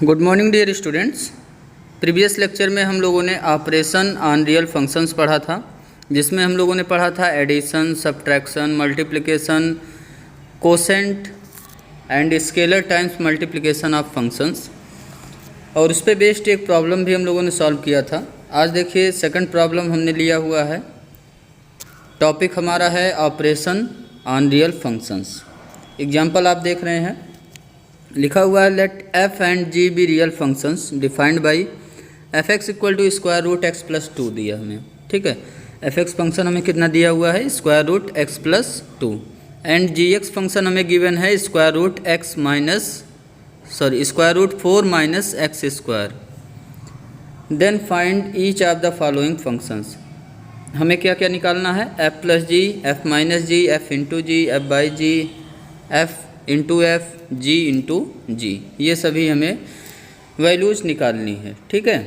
Good morning dear students. Previous lecture में हम लोगों ने ऑपरेशन ऑन रियल फंक्शंस पढ़ा था, जिसमें हम लोगों ने पढ़ा था addition, subtraction, multiplication, quotient and scalar times multiplication of functions, और उस पर बेस्ड एक प्रॉब्लम भी हम लोगों ने सॉल्व किया था। आज देखिए सेकंड प्रॉब्लम हमने लिया हुआ है। टॉपिक हमारा है operation on real functions. Example आप देख रहे हैं, लिखा हुआ है let f and g be real functions defined by f x equal to square root x plus two दिया हमें। ठीक है, एफ एक्स फंक्शन हमें कितना दिया हुआ है, square root x plus two, and g x function हमें गिवन है square root x square root 4 minus x square. Then find each of the following functions. हमें क्या क्या निकालना है, f plus g, f minus g, f into g, f by g, f into f, g into g, ये सभी हमें values निकालनी है। ठीक है,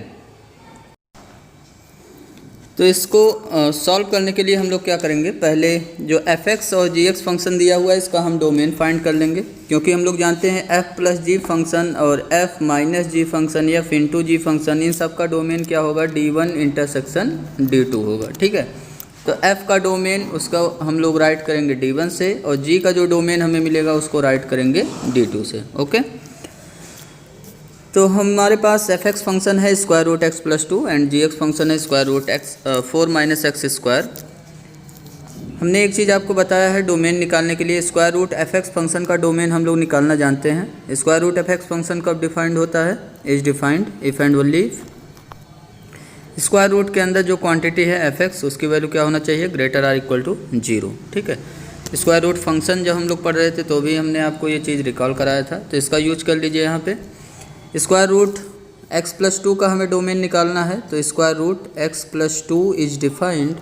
तो इसको सॉल्व करने के लिए हम लोग क्या करेंगे, पहले जो एफ एक्स और जी एक्स फंक्शन दिया हुआ है इसका हम डोमेन फाइंड कर लेंगे, क्योंकि हम लोग जानते हैं एफ प्लस जी फंक्शन और एफ माइनस जी फंक्शन या एफ इंटू जी फंक्शन, इन सब का डोमेन क्या होगा, D1 इंटरसेक्शन D2 होगा। ठीक है, तो f का डोमेन उसका हम लोग राइट करेंगे D1 से, और g का जो डोमेन हमें मिलेगा उसको राइट करेंगे D2 से। ओके, तो हमारे पास एफ एक्स फंक्शन है square root x plus two and g x function है square root x 4 minus x square. हमने एक चीज़ आपको बताया है डोमेन निकालने के लिए, square root f x function का डोमेन हम लोग निकालना जानते हैं। Square root f x function कब डिफाइंड होता है, is defined if and only square root के अंदर जो क्वांटिटी है एफ एक्स उसकी वैल्यू क्या होना चाहिए, ग्रेटर आर इक्वल टू 0। ठीक है, स्क्वायर रूट फंक्शन जब हम लोग पढ़ रहे थे तो भी हमने आपको ये चीज़ रिकॉल कराया था, तो इसका यूज कर लीजिए। यहाँ पे square root x plus two का हमें डोमेन निकालना है, तो square root x plus two is defined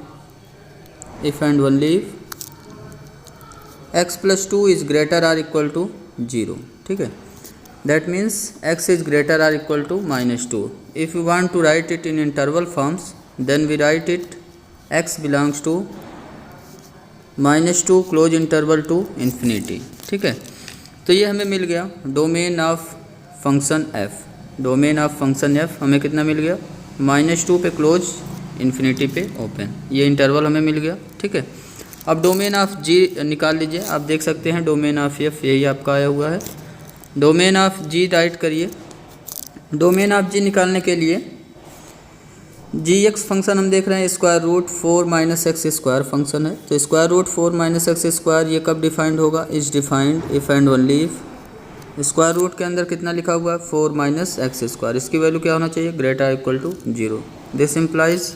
if and only x plus two is greater or equal to 0। ठीक है, that means x is greater or equal to -2. If you want to write it in interval forms, then we write it x belongs to -2 close interval to infinity. ठीक है, तो ये हमें मिल गया domain of function f। Domain of function f हमें कितना मिल गया, -2 पे क्लोज, इन्फिनिटी पे ओपन, ये इंटरवल हमें मिल गया। ठीक है, अब डोमेन ऑफ g निकाल लीजिए। आप देख सकते हैं डोमेन ऑफ f यही आपका आया हुआ है। डोमेन ऑफ जी राइट करिए। डोमेन ऑफ जी निकालने के लिए जी एक्स फंक्शन हम देख रहे हैं square root 4 minus x square function है, तो square root 4 minus x square ये कब डिफाइंड होगा, is defined if and only if square root के अंदर कितना लिखा हुआ है 4 माइनस एक्स स्क्वायर, इसकी वैल्यू क्या होना चाहिए, greater equal to 0। This implies,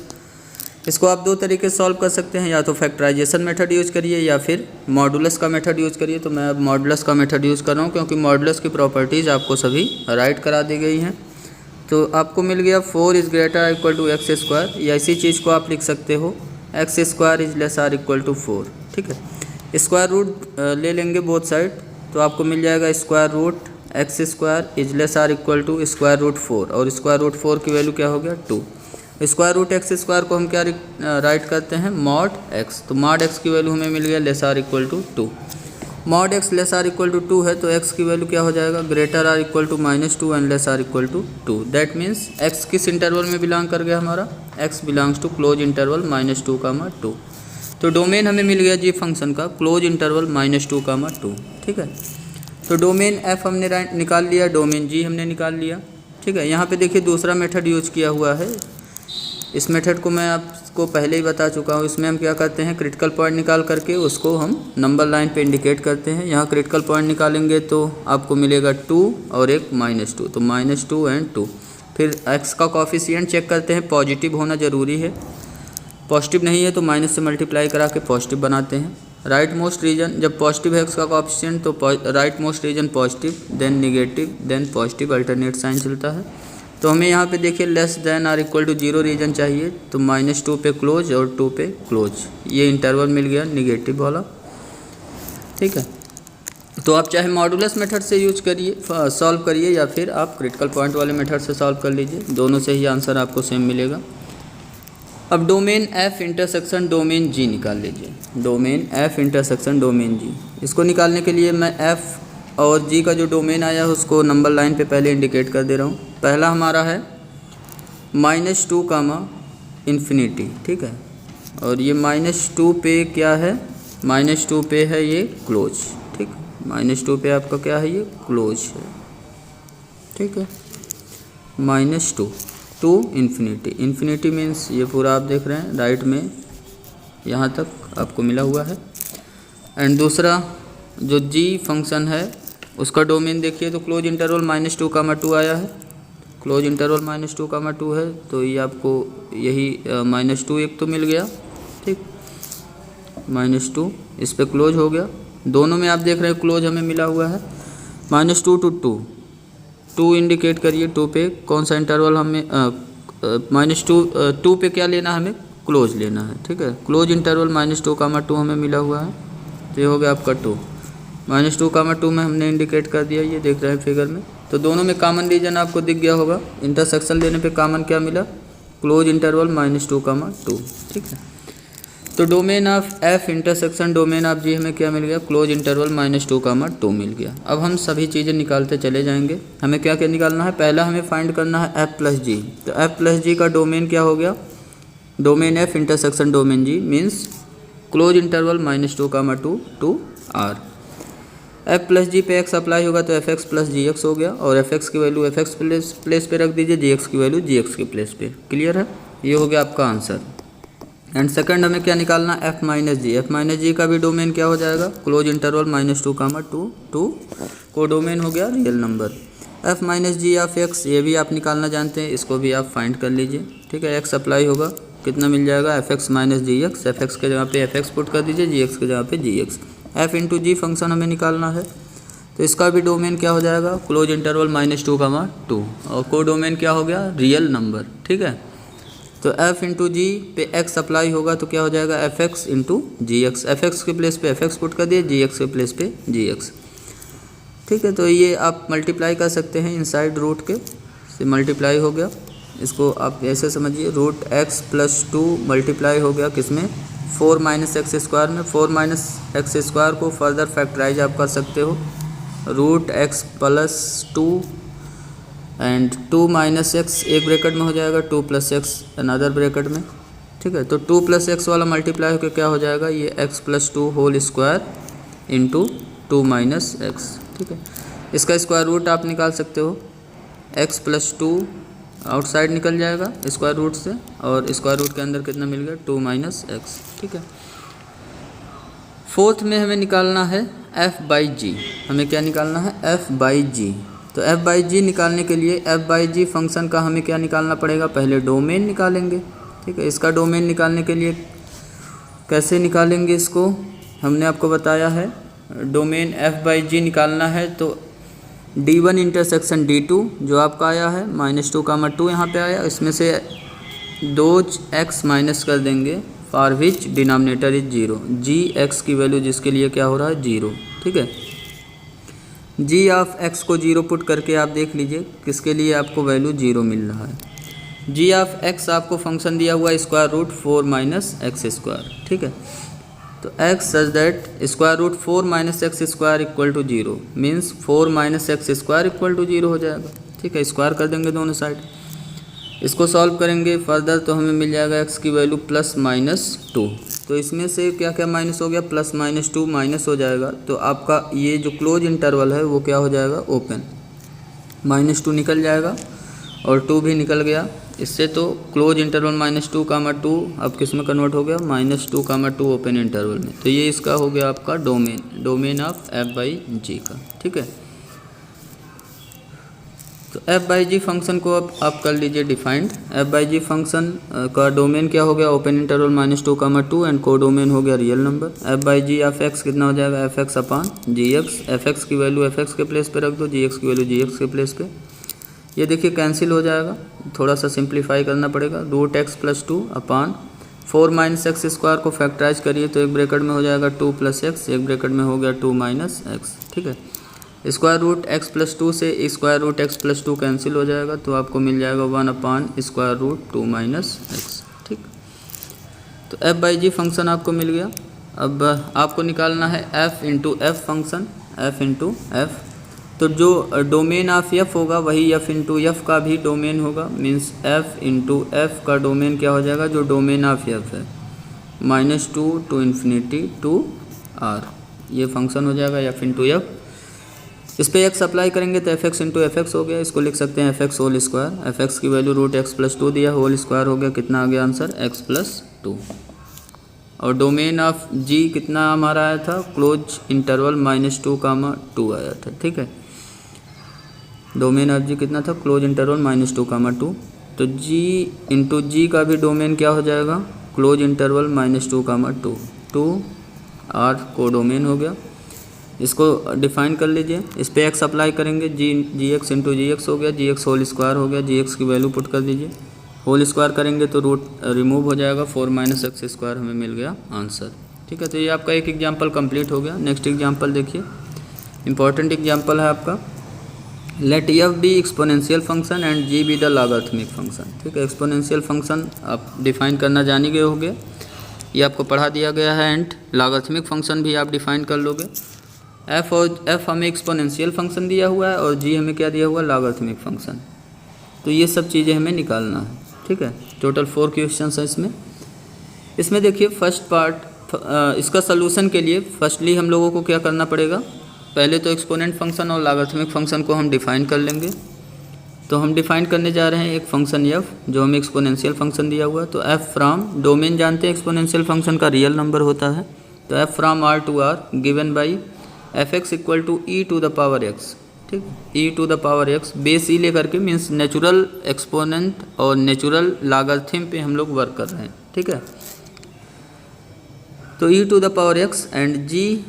इसको आप दो तरीके से सॉल्व कर सकते हैं, या तो फैक्टराइजेशन मेथड यूज़ करिए या फिर मॉडुलस का मेथड यूज़ करिए। तो मैं अब मॉडुलस का मेथड यूज़ कर रहा हूँ, क्योंकि मॉडुलस की प्रॉपर्टीज़ आपको सभी राइट करा दी गई हैं। तो आपको मिल गया 4 is greater equal to x square, या इसी चीज़ को आप लिख सकते हो x square is less or equal to 4। ठीक है, स्क्वायर रूट ले लेंगे बोथ साइड, तो आपको मिल जाएगा square root x square is less or equal to square root 4, और स्क्वायर रूट 4 की वैल्यू क्या हो गया 2। स्क्वायर रूट एक्स स्क्वायर को हम क्या राइट करते हैं, मॉड एक्स, तो मॉड एक्स की वैल्यू हमें मिल गया less or equal to 2। Mod x less or equal to 2 है, तो एक्स की वैल्यू क्या हो जाएगा, greater or equal to -2 and less or equal to 2। That means x किस इंटरवल में बिलोंग कर गया हमारा, x belongs to close interval -2, 2। तो डोमेन हमें मिल गया जी फंक्शन का क्लोज इंटरवल -2, 2। ठीक है, तो डोमेन एफ हमने निकाल लिया, डोमेन जी हमने निकाल लिया। ठीक है, यहाँ पे देखिए दूसरा मेथड यूज किया हुआ है। इस मेथड को मैं आपको पहले ही बता चुका हूँ। इसमें हम क्या करते हैं, क्रिटिकल पॉइंट निकाल करके उसको हम नंबर लाइन पे इंडिकेट करते हैं। यहाँ क्रिटिकल पॉइंट निकालेंगे तो आपको मिलेगा 2 और एक -2, तो -2 एंड 2। फिर x का कॉफिशिएंट चेक करते हैं, पॉजिटिव होना ज़रूरी है, पॉजिटिव नहीं है तो माइनस से मल्टीप्लाई करा के पॉजिटिव बनाते हैं। राइट मोस्ट रीजन, जब पॉजिटिव है x का कॉफिशिएंट तो right most region positive, then negative, then positive, alternate sign चलता है। तो हमें यहाँ पे देखिए less than or equal to 0 region चाहिए, तो -2 पे क्लोज और 2 पे क्लोज, ये इंटरवल मिल गया निगेटिव वाला। ठीक है, तो आप चाहे मॉडुलस मेथड से यूज करिए, सॉल्व करिए, या फिर आप क्रिटिकल पॉइंट वाले मेथड से सॉल्व कर लीजिए, दोनों से ही आंसर आपको सेम मिलेगा। अब डोमेन एफ इंटरसेक्शन डोमेन जी निकाल लीजिए। डोमेन एफ इंटरसेक्शन डोमेन जी, इसको निकालने के लिए मैं एफ और जी का जो डोमेन आया है उसको नंबर लाइन पे पहले इंडिकेट कर दे रहा हूँ। पहला हमारा है -2 कामा इन्फिनिटी, ठीक है। और ये -2 पे क्या है, -2 पे है ये क्लोज, ठीक। -2 पे आपका क्या है, ये क्लोज है, ठीक है। -2 टू इन्फिनिटी, इन्फिनिटी मीन्स ये पूरा आप देख रहे हैं राइट में यहाँ तक आपको मिला हुआ है। एंड दूसरा जो जी फंक्शन है उसका डोमेन देखिए तो क्लोज इंटरवल -2 कामा 2 आया है, क्लोज इंटरवल -2 कामा 2 है, तो ये आपको यही -2 एक तो मिल गया, ठीक। -2 इस पे क्लोज हो गया, दोनों में आप देख रहे हैं क्लोज हमें मिला हुआ है। -2 टू 2 इंडिकेट करिए, 2 पे कौन सा इंटरवल हमें -2 पे क्या लेना है, हमें क्लोज लेना है, ठीक है। क्लोज इंटरवल -2 कामा 2 हमें मिला हुआ है, तो ये हो गया आपका 2। -2 कामा 2 में हमने इंडिकेट कर दिया, ये देख रहे हैं फिगर में। तो दोनों में कॉमन रीजन आपको दिख गया होगा, इंटरसेक्शन लेने पे कॉमन क्या मिला, क्लोज इंटरवल -2 कामा 2, ठीक है। तो domain of f intersection domain of g हमें क्या मिल गया, क्लोज इंटरवल -2 कामा 2 मिल गया। अब हम सभी चीज़ें निकालते चले जाएंगे। हमें क्या क्या निकालना है, पहला हमें फाइंड करना है एफ प्लस जी। तो एफ प्लस जी का डोमेन क्या हो गया, domain f intersection domain g means close interval -2 comma 2 to R. F plus g पे एक्स अप्लाई होगा तो f x plus g x हो गया, और एफ एक्स की वैल्यू एफ एक्स प्लेस पे रख दीजिए, जी एक्स की वैल्यू जी एक्स के प्लेस पे। क्लियर है, ये हो गया आपका आंसर। एंड सेकंड हमें क्या निकालना, f minus g. F minus g का भी डोमेन क्या हो जाएगा, क्लोज इंटरवल -2 कामा 2 टू को डोमेन हो गया real number. F minus g of x ये भी आप निकालना जानते हैं, इसको भी आप फाइंड कर लीजिए, ठीक है। एक्स अप्लाई होगा कितना मिल जाएगा, एफ एक्स माइनस जी एक्स, एफ एक्स के जगह पे एफ एक्स पुट कर दीजिए, जी एक्स के जगह पे जी एक्स। एफ इंटू जी फंक्शन हमें निकालना है, तो इसका भी डोमेन क्या हो जाएगा, क्लोज इंटरवल -2 कामा 2, और को डोमेन क्या हो गया, रियल नंबर, ठीक है। तो एफ इंटू जी पे एक्स अप्लाई होगा तो क्या हो जाएगा, f x into g x, f x के प्लेस पे एफ एक्स पुट कर दिए, जी एक्स के प्लेस पे जी एक्स, ठीक है। तो ये आप मल्टीप्लाई कर सकते हैं इनसाइड रूट के से, मल्टीप्लाई हो गया, इसको आप ऐसे समझिए, रूट एक्स प्लस 2 मल्टीप्लाई हो गया किसमें, 4 माइनस एक्स स्क्वायर में। 4 माइनस एक्स स्क्वायर को फर्दर फैक्टराइज आप कर सकते हो, root x plus 2 and 2 minus x एक ब्रैकेट में हो जाएगा, 2 प्लस एक्स अनदर ब्रैकेट में, ठीक है। तो 2 प्लस एक्स वाला मल्टीप्लाई होकर क्या हो जाएगा, ये x plus 2 whole square into 2 minus x, ठीक है। इसका स्क्वायर रूट आप निकाल सकते हो, एक्स प्लस 2 आउटसाइड निकल जाएगा स्क्वायर रूट से, और स्क्वायर रूट के अंदर कितना मिल गया, 2 माइनस एक्स, ठीक है। फोर्थ में हमें निकालना है एफ बाई जी। हमें क्या निकालना है, एफ बाई जी। तो एफ बाई जी निकालने के लिए एफ बाई जी फंक्शन का हमें क्या निकालना पड़ेगा, पहले डोमेन निकालेंगे, ठीक है। इसका डोमेन निकालने के लिए कैसे निकालेंगे, इसको हमने आपको बताया है। डोमेन एफ बाई जी निकालना है तो D1 इंटरसेक्शन D2 जो आपका आया है -2 कामा 2 यहाँ पे आया, इसमें से 2x माइनस कर देंगे, for which denominator is 0, g x की वैल्यू जिसके लिए क्या हो रहा है, 0, ठीक है। जी ऑफ एक्स को 0 पुट करके आप देख लीजिए किसके लिए आपको वैल्यू 0 मिल रहा है। जी ऑफ एक्स आपको फंक्शन दिया हुआ है square root 4 minus x square, ठीक है। तो x such that square root 4 minus x square equal to 0 means 4 minus x square equal to 0 हो जाएगा, ठीक है। स्क्वायर कर देंगे दोनों साइड, इसको सॉल्व करेंगे फर्दर तो हमें मिल जाएगा एक्स की वैल्यू +-2। तो इसमें से क्या क्या माइनस हो गया, +-2 माइनस हो जाएगा, तो आपका ये जो क्लोज इंटरवल है वो क्या हो जाएगा, ओपन। -2 निकल जाएगा और 2 भी निकल गया, इससे तो क्लोज इंटरवल -2 कामा 2 अब किस में कन्वर्ट हो गया, -2 कामा 2 ओपन इंटरवल में। तो ये इसका हो गया आपका डोमेन ऑफ एफ बाई जी का, ठीक है। तो एफ बाई जी फंक्शन को अब आप कर लीजिए defined. F by g function का डोमेन क्या हो गया, ओपन इंटरवल -2 कामा 2 एंड को डोमेन हो गया real number. F by g of x कितना हो जाएगा, f x upon g x, f x की वैल्यू एफ एक्स के प्लेस पे रख दो, जी एक्स की वैल्यू जी एक्स के प्लेस पे। ये देखिए कैंसिल हो जाएगा, थोड़ा सा सिंप्लीफाई करना पड़ेगा, root x plus 2 upon 4 minus x square को फैक्टराइज करिए तो एक ब्रैकेट में हो जाएगा 2 प्लस एक्स, एक ब्रैकेट में हो गया 2 माइनस एक्स, ठीक है। स्क्वायर रूट एक्स प्लस 2 से square root x plus 2 cancel हो जाएगा, तो आपको मिल जाएगा 1 upon square root 2 minus x, ठीक। तो एफ बाई जी फंक्शन आपको मिल गया। अब आपको निकालना है F into F function, F into F तो जो डोमेन ऑफ एफ होगा वही एफ इंटू एफ का भी डोमेन होगा, मीन्स एफ इंटू एफ का डोमेन क्या हो जाएगा, जो डोमेन ऑफ एफ है -2 to इन्फिनिटी टू आर, ये फंक्शन हो जाएगा एफ इंटू एफ। इस पर एक्स अप्लाई करेंगे तो f x into f x हो गया, इसको लिख सकते हैं f x whole square. F x की वैल्यू √x+2 दिया, होल स्क्वायर हो गया, कितना आ गया आंसर x+2। और डोमेन ऑफ जी कितना हमारा आया था, क्लोज इंटरवल -2, आया था। ठीक है, डोमेन ऑफ जी कितना था, क्लोज इंटरवल -2, तो जी इंटू जी का भी डोमेन क्या हो जाएगा, क्लोज इंटरवल -2, 2 आर को डोमेन हो गया। इसको डिफाइन कर लीजिए, इस पे एक्स अप्लाई करेंगे, जी एक्स इंटू जी एक्स हो गया, जी एक्स होल स्क्वायर हो गया, जी एक्स की वैल्यू पुट कर दीजिए, होल स्क्वायर करेंगे तो रूट रिमूव हो जाएगा, 4 - x² हमें मिल गया आंसर। ठीक है, तो ये आपका एक एग्जाम्पल कंप्लीट हो गया। नेक्स्ट एग्जाम्पल देखिए, इंपॉर्टेंट एग्जाम्पल है आपका, let f be exponential function and g be the logarithmic function. ठीक है, एक्सपोनेंशियल फंक्शन आप डिफाइन करना जान ही गए होंगे, ये आपको पढ़ा दिया गया है, एंड लॉगरिथमिक फंक्शन भी आप डिफाइन कर लोगे। एफ हमें एक्सपोनेंशियल फंक्शन दिया हुआ है और जी हमें क्या दिया हुआ है, लॉगरिथमिक फंक्शन। तो ये सब चीज़ें हमें निकालना है। ठीक है, टोटल 4 क्वेश्चन है इसमें देखिए फर्स्ट पार्ट, इसका सलूशन के लिए फर्स्टली हम लोगों को क्या करना पड़ेगा, पहले तो एक्सपोनेंट फंक्शन और लॉगरिथमिक फंक्शन को हम डिफ़ाइन कर लेंगे। तो हम डिफ़ाइन करने जा रहे हैं एक फंक्शन एफ जो हमें एक्सपोनेंशियल फंक्शन दिया हुआ है। तो एफ फ्राम, डोमेन जानते हैं एक्सपोनेंशियल फंक्शन का रियल नंबर होता है, तो f from R to R given by f x equal to e to the power x. ठीक, e to the power x, base e लेकर के, मीन्स नेचुरल एक्सपोनेंट और नेचुरल लॉगरिथम पे हम लोग वर्क कर रहे हैं। ठीक है, तो e to the power x and g,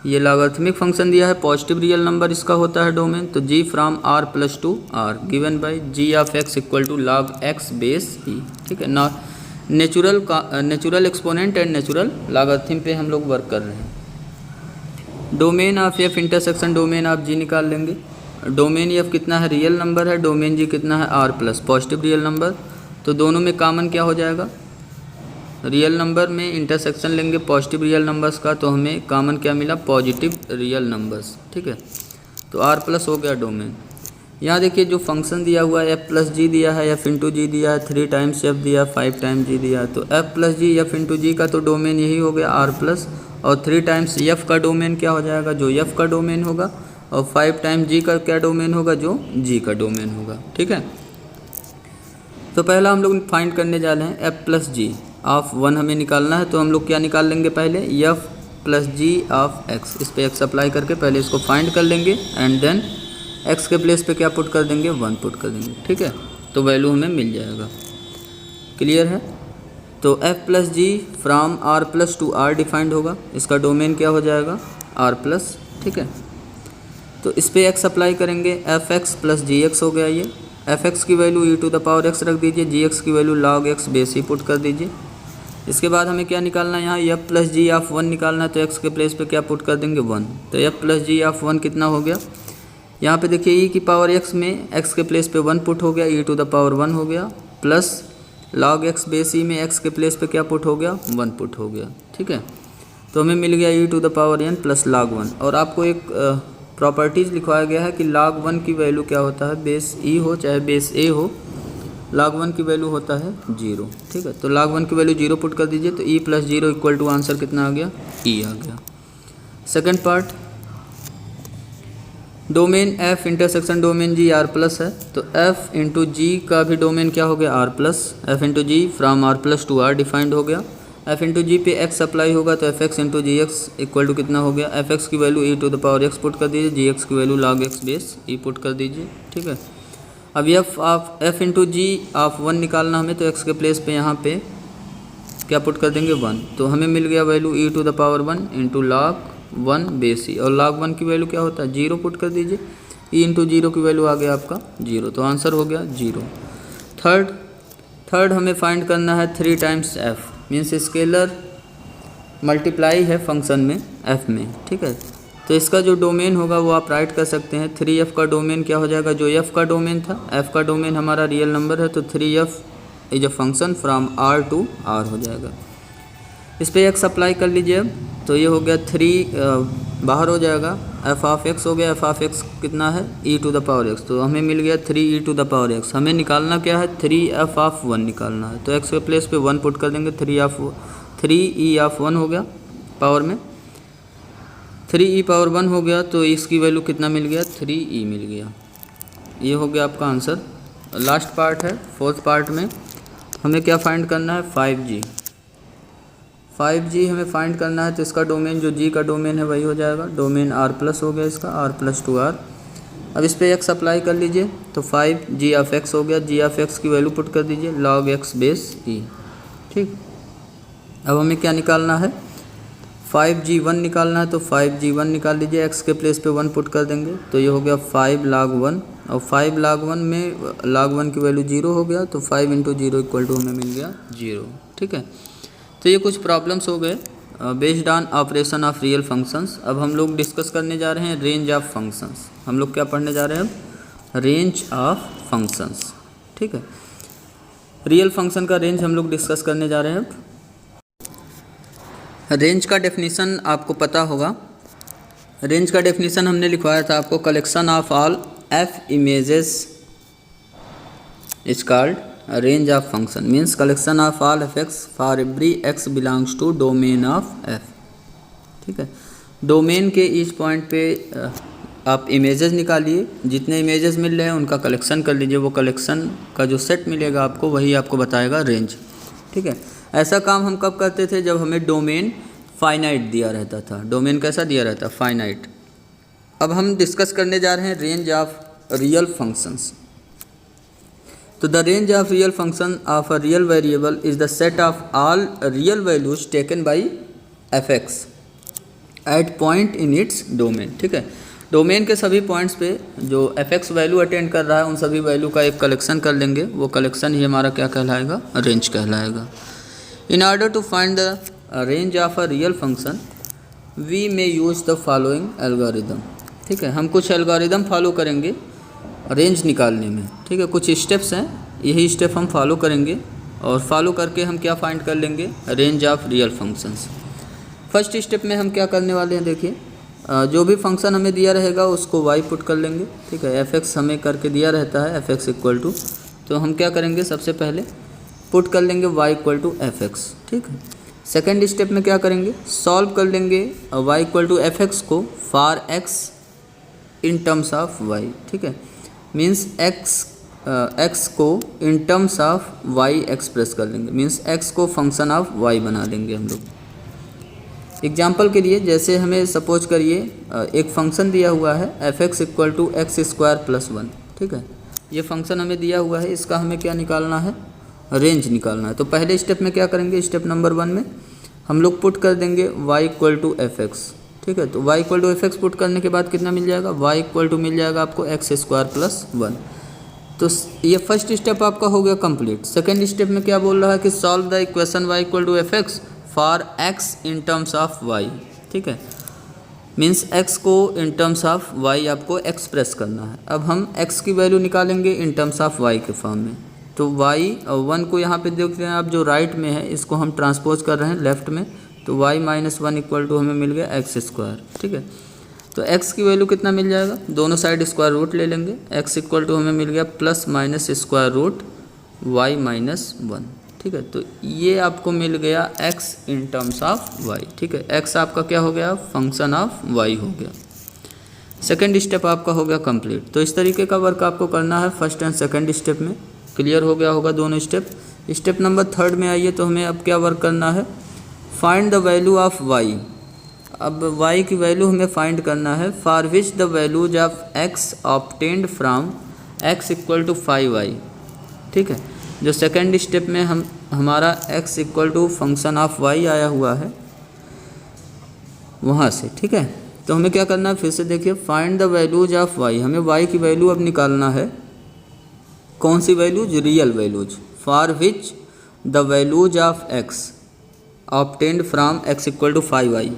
ये लॉगरिथमिक फंक्शन दिया है, पॉजिटिव रियल नंबर इसका होता है डोमेन, तो g from r+2 R given by g of x equal to log x base e. ठीक है ना, natural exponent and natural logarithm पे हम लोग वर्क कर रहे हैं। Domain of f intersection domain of g निकाल लेंगे। डोमेन एफ कितना है, रियल नंबर है, डोमेन जी कितना है, r+, पॉजिटिव रियल नंबर, तो दोनों में कॉमन क्या हो जाएगा, रियल नंबर में इंटरसेक्शन लेंगे पॉजिटिव रियल नंबर्स का, तो हमें कॉमन क्या मिला, पॉजिटिव रियल नंबर्स। ठीक है, तो r+ हो गया डोमेन। यहाँ देखिए जो फंक्शन दिया हुआ है f+g दिया है, f इंटू जी दिया है, 3 टाइम्स f दिया, 5 टाइम्स g दिया है, तो f+g f इंटू जी का तो डोमेन यही हो गया r+, और 3 टाइम्स f का डोमेन क्या हो जाएगा, जो f का डोमेन होगा, और 5 टाइम्स g का क्या डोमेन होगा, जो g का डोमेन होगा। ठीक है, तो पहला हम लोग फाइंड करने जा रहे हैं f+g ऑफ 1 हमें निकालना है, तो हम लोग क्या निकाल लेंगे, पहले f+g ऑफ x, इस पे x अप्लाई करके पहले इसको फाइंड कर लेंगे एंड देन x के प्लेस पे क्या पुट कर देंगे, 1 पुट कर देंगे। ठीक है, तो वैल्यू हमें मिल जाएगा। क्लियर है, तो f+g from r+ to r defined होगा, इसका डोमेन क्या हो जाएगा, r+। ठीक है, तो इस पे x अप्लाई करेंगे, f(x+gx) हो गया, ये f(x) की value e to the power x रख दीजिए, gx की वैल्यू log x बेस ही पुट कर दीजिए। इसके बाद हमें क्या निकालना है, यहाँ f+g ऑफ 1 निकालना है, तो x के प्लेस पे क्या पुट कर देंगे, 1, तो f+g ऑफ 1 कितना हो गया, यहाँ पे देखिए e की पावर x में x के प्लेस पे 1 पुट हो गया, e टू द पावर 1 हो गया, प्लस log x बेस ई में x के प्लेस पे क्या पुट हो गया, 1 पुट हो गया। ठीक है, तो हमें मिल गया e to the power n plus log 1। और आपको एक प्रॉपर्टीज़ लिखवाया गया है कि log 1 की वैल्यू क्या होता है, बेस ई हो चाहे बेस ए हो, log 1 की वैल्यू होता है 0। ठीक है, तो log 1 की वैल्यू 0 पुट कर दीजिए, तो e + 0 इक्वल टू आंसर कितना आ गया, e आ गया। Second part, domain f intersection domain g r+ है, तो f इंटू जी का भी डोमेन क्या हो गया, r+, f into g from r+ to r defined हो गया। f इंटू जी पे x अप्लाई होगा, तो f(x) into g x equal to कितना हो गया, f(x) की value e to the power x put कर दीजिए, gx की value log x base e put कर दीजिए। ठीक है, अब f इंटू जी ऑफ 1 निकालना हमें, तो x के प्लेस पे यहाँ पे क्या पुट कर देंगे, 1, तो हमें मिल गया value e to the power 1 into log 1 base e, और log 1 की वैल्यू क्या होता है, 0 पुट कर दीजिए, e इंटू 0 की वैल्यू आ गया आपका 0, तो आंसर हो गया 0। थर्ड हमें फाइंड करना है 3 times f, means scalar multiply है फंक्शन में f में। ठीक है, तो इसका जो डोमेन होगा वो आप राइट कर सकते हैं, 3f का डोमेन क्या हो जाएगा, जो f का डोमेन था, f का डोमेन हमारा रियल नंबर है, तो 3f is a function from r to r हो जाएगा। इस पर एक्स अप्लाई कर लीजिए अब, तो ये हो गया 3 बाहर हो जाएगा, एफ ऑफ एक्स हो गया, एफ ऑफ एक्स कितना है ई टू द पावर एक्स, तो हमें मिल गया 3 ई टू द पावर एक्स। हमें निकालना क्या है 3 एफ ऑफ 1 निकालना है, तो एक्स के प्लेस पे 1 पुट कर देंगे, 3 ई ऑफ 1 हो गया पावर में, 3 ई पावर 1 हो गया, तो इसकी वैल्यू कितना मिल गया 3 ई मिल गया। ये हो गया आपका आंसर। लास्ट पार्ट है, फोर्थ पार्ट में हमें क्या फाइंड करना है 5G। 5G हमें फाइंड करना है, तो इसका डोमेन जो G का डोमेन है वही हो जाएगा, डोमेन R प्लस हो गया इसका, R प्लस 2R। अब इस पर x अप्लाई कर लीजिए, तो 5G ऑफ x हो गया, G ऑफ x की वैल्यू पुट कर दीजिए log x बेस e। ठीक, अब हमें क्या निकालना है 5G1 निकालना है, तो 5G1 निकाल लीजिए, x के प्लेस पे 1 पुट कर देंगे, तो ये हो गया 5 log 1, और 5 log 1 में log 1 की वैल्यू 0 हो गया, तो 5 इंटू 0 इक्वल टू हमें मिल गया 0। ठीक है, तो ये कुछ प्रॉब्लम्स हो गए based on operation of real functions. अब हम लोग डिस्कस करने जा रहे हैं रेंज ऑफ फंक्शंस। हम लोग क्या पढ़ने जा रहे हैं अब रेंज ऑफ फंक्शंस। ठीक है, रियल फंक्शन का रेंज हम लोग डिस्कस करने जा रहे हैं अब। रेंज का डेफिनेशन आपको पता होगा, रेंज का डेफिनेशन हमने लिखवाया था आपको, collection of all f images is called range of function, means collection of all f x for every x belongs to domain of f. ठीक है, डोमेन के ईच पॉइंट पे आप इमेजेस निकालिए, जितने इमेजेस मिल रहे हैं उनका कलेक्शन कर लीजिए, वो कलेक्शन का जो सेट मिलेगा आपको वही आपको बताएगा रेंज। ठीक है, ऐसा काम हम कब करते थे, जब हमें डोमेन फाइनाइट दिया रहता था। डोमेन कैसा दिया रहता फाइनाइट। अब हम डिस्कस करने जा रहे हैं रेंज ऑफ रियल फंक्शंस। तो the range of real function of a real variable is the set of all real values taken by f x at point in its domain. ठीक है, domain के सभी points पे जो F x value attend कर रहा है उन सभी वैल्यू का एक कलेक्शन कर लेंगे, वो कलेक्शन ही हमारा क्या कहलाएगा रेंज कहलाएगा। In order to find the range of a real function we may use the following algorithm. ठीक है, हम कुछ एल्गोरिदम फॉलो करेंगे रेंज निकालने में। ठीक है, कुछ स्टेप्स हैं, यही स्टेप हम फॉलो करेंगे और फॉलो करके हम क्या फाइंड कर लेंगे range of real functions. First step में हम क्या करने वाले हैं, देखिए जो भी फंक्शन हमें दिया रहेगा उसको y पुट कर लेंगे। ठीक है, एफ एक्स हमें करके दिया रहता है एफ एक्स इक्वल टू, तो हम क्या करेंगे सबसे पहले पुट कर लेंगे y equal to f x. ठीक है, सेकेंड स्टेप में क्या करेंगे सॉल्व कर लेंगे y equal to f x को for x in terms of y। ठीक है, मीन्स x को in terms of y express कर लेंगे, मीन्स x को फंक्शन ऑफ y बना लेंगे हम लोग। एग्जाम्पल के लिए जैसे हमें सपोज करिए एक फंक्शन दिया हुआ है f x equal to x square plus 1। ठीक है, ये फंक्शन हमें दिया हुआ है, इसका हमें क्या निकालना है रेंज निकालना है। तो पहले स्टेप में क्या करेंगे, स्टेप नंबर 1 में हम लोग पुट कर देंगे y equal to f x. ठीक है, तो y equal to f x put करने के बाद कितना मिल जाएगा y इक्वल टू मिल जाएगा आपको एक्स स्क्वायर प्लस 1। तो ये फर्स्ट स्टेप आपका हो गया कंप्लीट। सेकेंड स्टेप में क्या बोल रहा है कि solve the equation y equal to f x for x in terms of y। ठीक है, मीन्स x को इन टर्म्स ऑफ y आपको एक्सप्रेस करना है। अब हम x की वैल्यू निकालेंगे इन टर्म्स ऑफ y के फॉर्म में, तो y और 1 को यहाँ पे देख रहे हैं आप जो राइट में है इसको हम ट्रांसपोज कर रहे हैं लेफ्ट में, तो y माइनस 1 इक्वल टू हमें मिल गया एक्स स्क्वायर। ठीक है, तो x की वैल्यू कितना मिल जाएगा, दोनों साइड स्क्वायर रूट ले लेंगे, x इक्वल टू हमें मिल गया plus minus square root y minus 1। ठीक है, तो ये आपको मिल गया x in terms of y। ठीक है, x आपका क्या हो गया फंक्शन ऑफ y हो गया। सेकेंड स्टेप आपका हो गया कंप्लीट। तो इस तरीके का वर्क आपको करना है फर्स्ट एंड सेकेंड स्टेप में। क्लियर हो गया होगा दोनों स्टेप। स्टेप नंबर 3 में आइए, तो हमें अब क्या वर्क करना है find the value of y। अब y की वैल्यू हमें फाइंड करना है for which the values of x obtained from x equal to 5y। ठीक है, जो सेकेंड स्टेप में हमारा x equal to function of y आया हुआ है वहाँ से। ठीक है, तो हमें क्या करना है फिर से देखिए find the values of y। हमें y की वैल्यू अब निकालना है, कौन सी values real values, for which the values of x obtained from x equal to 5y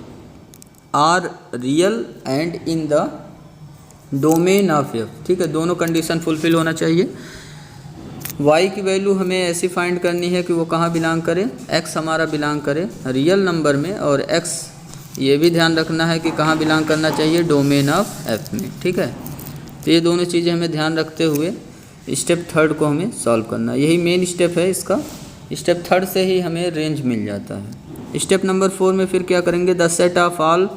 are real and in the domain of f। ठीक है, दोनों कंडीशन फुलफिल होना चाहिए। y की वैल्यू हमें ऐसी फाइंड करनी है कि वो कहाँ बिलोंग करे, x हमारा बिलोंग करे रियल नंबर में, और x ये भी ध्यान रखना है कि कहाँ बिलोंग करना चाहिए, डोमेन ऑफ f में। ठीक है, तो ये दोनों चीज़ें हमें ध्यान रखते हुए स्टेप थर्ड को हमें सॉल्व करना है। यही मेन स्टेप है इसका। स्टेप थर्ड से ही हमें रेंज मिल जाता है। स्टेप नंबर 4 में फिर क्या करेंगे, the set of all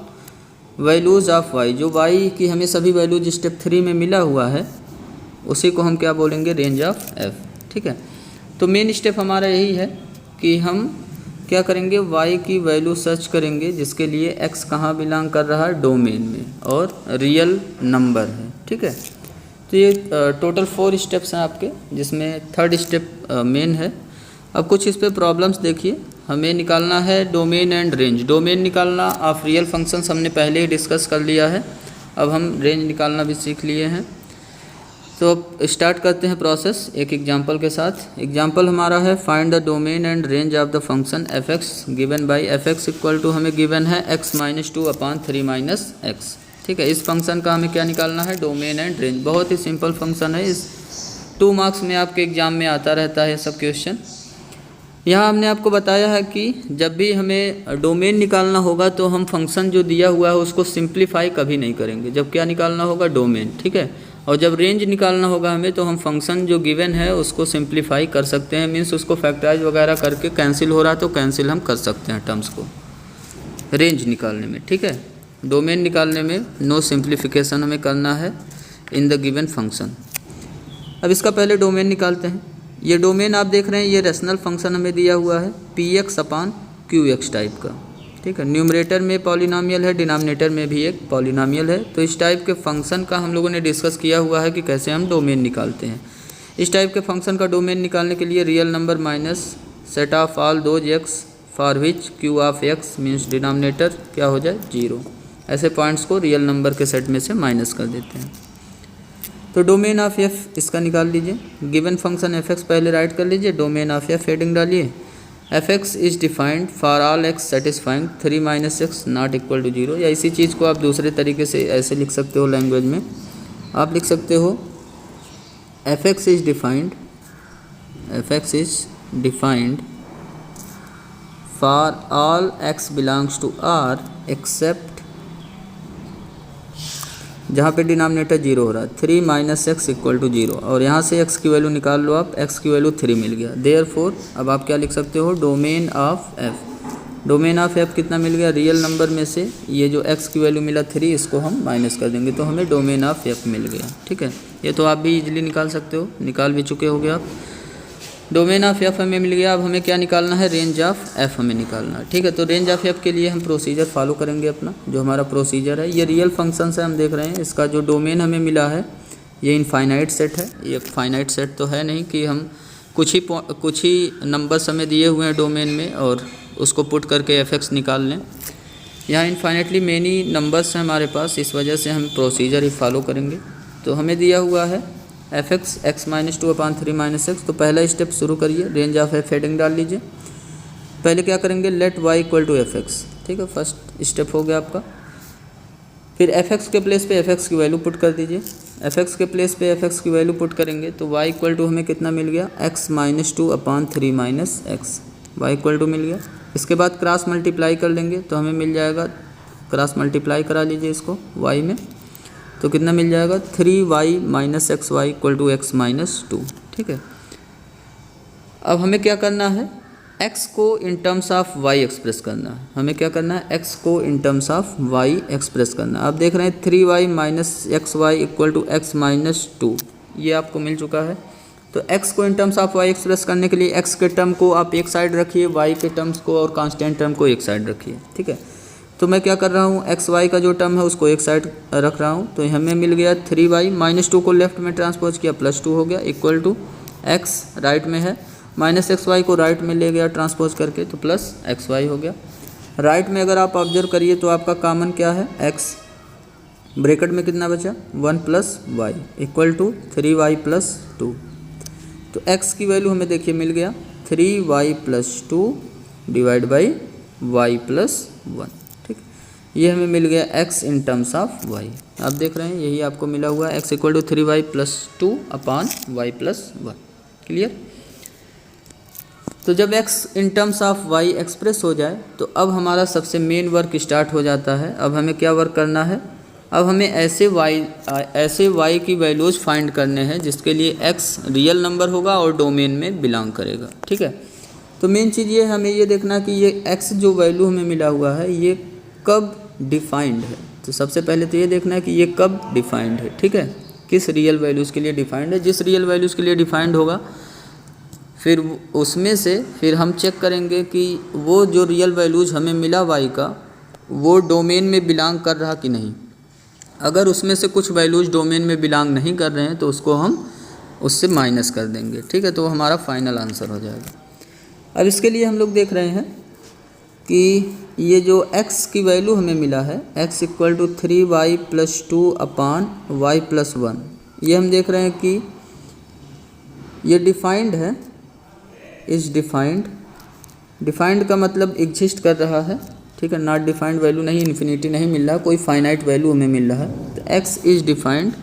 values of y, जो y की हमें सभी वैल्यूज स्टेप 3 में मिला हुआ है उसी को हम क्या बोलेंगे, रेंज ऑफ f। ठीक है, तो मेन स्टेप हमारा यही है कि हम क्या करेंगे, y की वैल्यू सर्च करेंगे जिसके लिए x कहाँ बिलोंग कर रहा है, डोमेन में, और रियल नंबर है। ठीक है, तो ये टोटल 4 स्टेप्स हैं आपके, जिसमें थर्ड स्टेप मेन है। अब कुछ इस पे प्रॉब्लम्स देखिए। हमें निकालना है डोमेन एंड रेंज। डोमेन निकालना ऑफ रियल फंक्शंस हमने पहले ही डिस्कस कर लिया है, अब हम रेंज निकालना भी सीख लिए हैं। तो अब स्टार्ट करते हैं प्रोसेस एक एग्जांपल के साथ। एग्जांपल हमारा है find the domain and range of the function f x given by f x equal to, हमें गिवन है x - 2 अपान 3 - x। ठीक है, इस फंक्शन का हमें क्या निकालना है, डोमेन एंड रेंज। बहुत ही सिंपल फंक्शन है, इस 2 मार्क्स में आपके एग्जाम में आता रहता है सब क्वेश्चन। यहाँ हमने आपको बताया है कि जब भी हमें डोमेन निकालना होगा तो हम फंक्शन जो दिया हुआ है उसको सिंप्लीफाई कभी नहीं करेंगे, जब क्या निकालना होगा, डोमेन। ठीक है, और जब रेंज निकालना होगा हमें तो हम फंक्शन जो गिवन है उसको सिंप्लीफाई कर सकते हैं, मीन्स उसको फैक्टराइज वगैरह करके कैंसिल हो रहा है तो कैंसिल हम कर सकते हैं टर्म्स को रेंज निकालने में। ठीक है, डोमेन निकालने में नो सिंप्लीफिकेशन हमें करना है इन द गिवन फंक्शन। अब इसका पहले डोमेन निकालते हैं। ये डोमेन आप देख रहे हैं, ये रेशनल फंक्शन हमें दिया हुआ है px अपान qx टाइप का। ठीक है, न्यूमरेटर में पॉलिनॉमियल है, डिनोमिनेटर में भी एक पॉलिनॉमियल है। तो इस टाइप के फंक्शन का हम लोगों ने डिस्कस किया हुआ है कि कैसे हम डोमेन निकालते हैं। इस टाइप के फंक्शन का डोमेन निकालने के लिए real number minus set of all those x for which q of x means denominator क्या हो जाए, 0। ऐसे पॉइंट्स को रियल नंबर के सेट में से माइनस कर देते हैं। तो डोमेन ऑफ f इसका निकाल लीजिए। गिवन फंक्शन एफ एक्स पहले राइट कर लीजिए, डोमेन ऑफ f हेडिंग डालिए। F x is defined for all x satisfying 3 - x not equal to 0। या इसी चीज़ को आप दूसरे तरीके से ऐसे लिख सकते हो, लैंग्वेज में आप लिख सकते हो f x is defined for all x belongs to r except, जहाँ पे डिनोमिनेटर 0 हो रहा है, 3 - x इक्वल टू 0, और यहाँ से x की वैल्यू निकाल लो आप, x की वैल्यू 3 मिल गया। देयरफॉर अब आप क्या लिख सकते हो, domain of f। Domain of f कितना मिल गया, रियल नंबर में से ये जो x की वैल्यू मिला 3, इसको हम माइनस कर देंगे तो हमें डोमेन ऑफ f मिल गया। ठीक है, ये तो आप भी इजीली निकाल सकते हो, निकाल भी चुके होगे आप। डोमेन ऑफ f हमें मिल गया। अब हमें क्या निकालना है, रेंज ऑफ f हमें निकालना है। ठीक है, तो रेंज ऑफ f के लिए हम प्रोसीजर फॉलो करेंगे अपना, जो हमारा प्रोसीजर है। ये रियल फंक्शन है, हम देख रहे हैं इसका जो डोमेन हमें मिला है ये इनफाइनाइट सेट है। ये फाइनाइट सेट तो है नहीं कि हम कुछ ही नंबर्स हमें दिए हुए हैं डोमेन में और उसको पुट करके f(x) निकाल लें। यहाँ इनफाइनाइटली मेनी नंबर्स हैं हमारे पास, इस वजह से हम प्रोसीजर ही फॉलो करेंगे। तो हमें दिया हुआ है f x x - 2 upon 3 - x। तो पहला स्टेप शुरू करिए, रेंज ऑफ f हेडिंग डाल लीजिए। पहले क्या करेंगे, let y equal to f x. ठीक है, फर्स्ट स्टेप हो गया आपका। फिर f(x) के प्लेस पे f(x) की वैल्यू पुट कर दीजिए। f(x) के प्लेस पे f(x) की वैल्यू पुट करेंगे तो y इक्वल टू हमें कितना मिल गया, x - 2 upon 3 - x। y equal to मिल गया। इसके बाद क्रॉस मल्टीप्लाई कर लेंगे तो हमें मिल जाएगा, क्रॉस मल्टीप्लाई करा लीजिए इसको y में, तो कितना मिल जाएगा, 3y - xy equal to x - 2। ठीक है, अब हमें क्या करना है, x को in terms of y express करना है। हमें क्या करना है, x को in terms of y express करना है। आप देख रहे हैं 3y - xy equal to x - 2, ये आपको मिल चुका है। तो x को in terms of y express करने के लिए x के टर्म को आप एक साइड रखिए, y के टर्म्स को और कांस्टेंट टर्म को एक साइड रखिए। ठीक है, तो मैं क्या कर रहा हूँ, एक्स वाई का जो टर्म है उसको एक साइड रख रहा हूँ। तो हमें मिल गया 3y - 2 को लेफ्ट में ट्रांसपोज किया, +2 हो गया इक्वल टू x राइट में है, -xy को राइट में ले गया ट्रांसपोज करके तो +xy हो गया। राइट में अगर आप ऑब्जर्व करिए तो आपका कॉमन क्या है, x। ब्रैकेट में कितना बचा, 1 + y इक्वल टू 3y + 2। तो x की वैल्यू हमें देखिए मिल गया 3y + 2 डिवाइड बाई y + 1। ये हमें मिल गया x in terms of y। आप देख रहे हैं यही आपको मिला हुआ है, x equal to 3y + 2 upon y + 1। Clear. तो जब x in terms of y express हो जाए तो अब हमारा सबसे मेन वर्क स्टार्ट हो जाता है। अब हमें क्या वर्क करना है, अब हमें ऐसे y की वैल्यूज़ फाइंड करने हैं जिसके लिए x रियल नंबर होगा और डोमेन में बिलोंग करेगा, ठीक है। तो मेन चीज़ ये हमें ये देखना कि ये x जो वैल्यू हमें मिला हुआ है ये कब डिफाइंड है। तो सबसे पहले तो ये देखना है कि ये कब डिफाइंड है, ठीक है, किस रियल वैल्यूज़ के लिए डिफाइंड है। जिस रियल वैल्यूज़ के लिए डिफाइंड होगा फिर उसमें से फिर हम चेक करेंगे कि वो जो रियल वैल्यूज़ हमें मिला y का वो डोमेन में बिलोंग कर रहा कि नहीं। अगर उसमें से कुछ वैल्यूज़ डोमेन में बिलोंग नहीं कर रहे हैं तो उसको हम उससे माइनस कर देंगे, ठीक है। तो हमारा फाइनल आंसर हो जाएगा। अब इसके लिए हम लोग देख रहे हैं कि ये जो x की वैल्यू हमें मिला है x equal to 3y + 2 upon y + 1, ये हम देख रहे हैं कि ये डिफाइंड है। इज डिफाइंड का मतलब एग्जिस्ट कर रहा है, ठीक है। नॉट डिफाइंड वैल्यू नहीं, इन्फिनिटी नहीं मिल रहा, कोई फाइनाइट वैल्यू हमें मिल रहा है। तो x is defined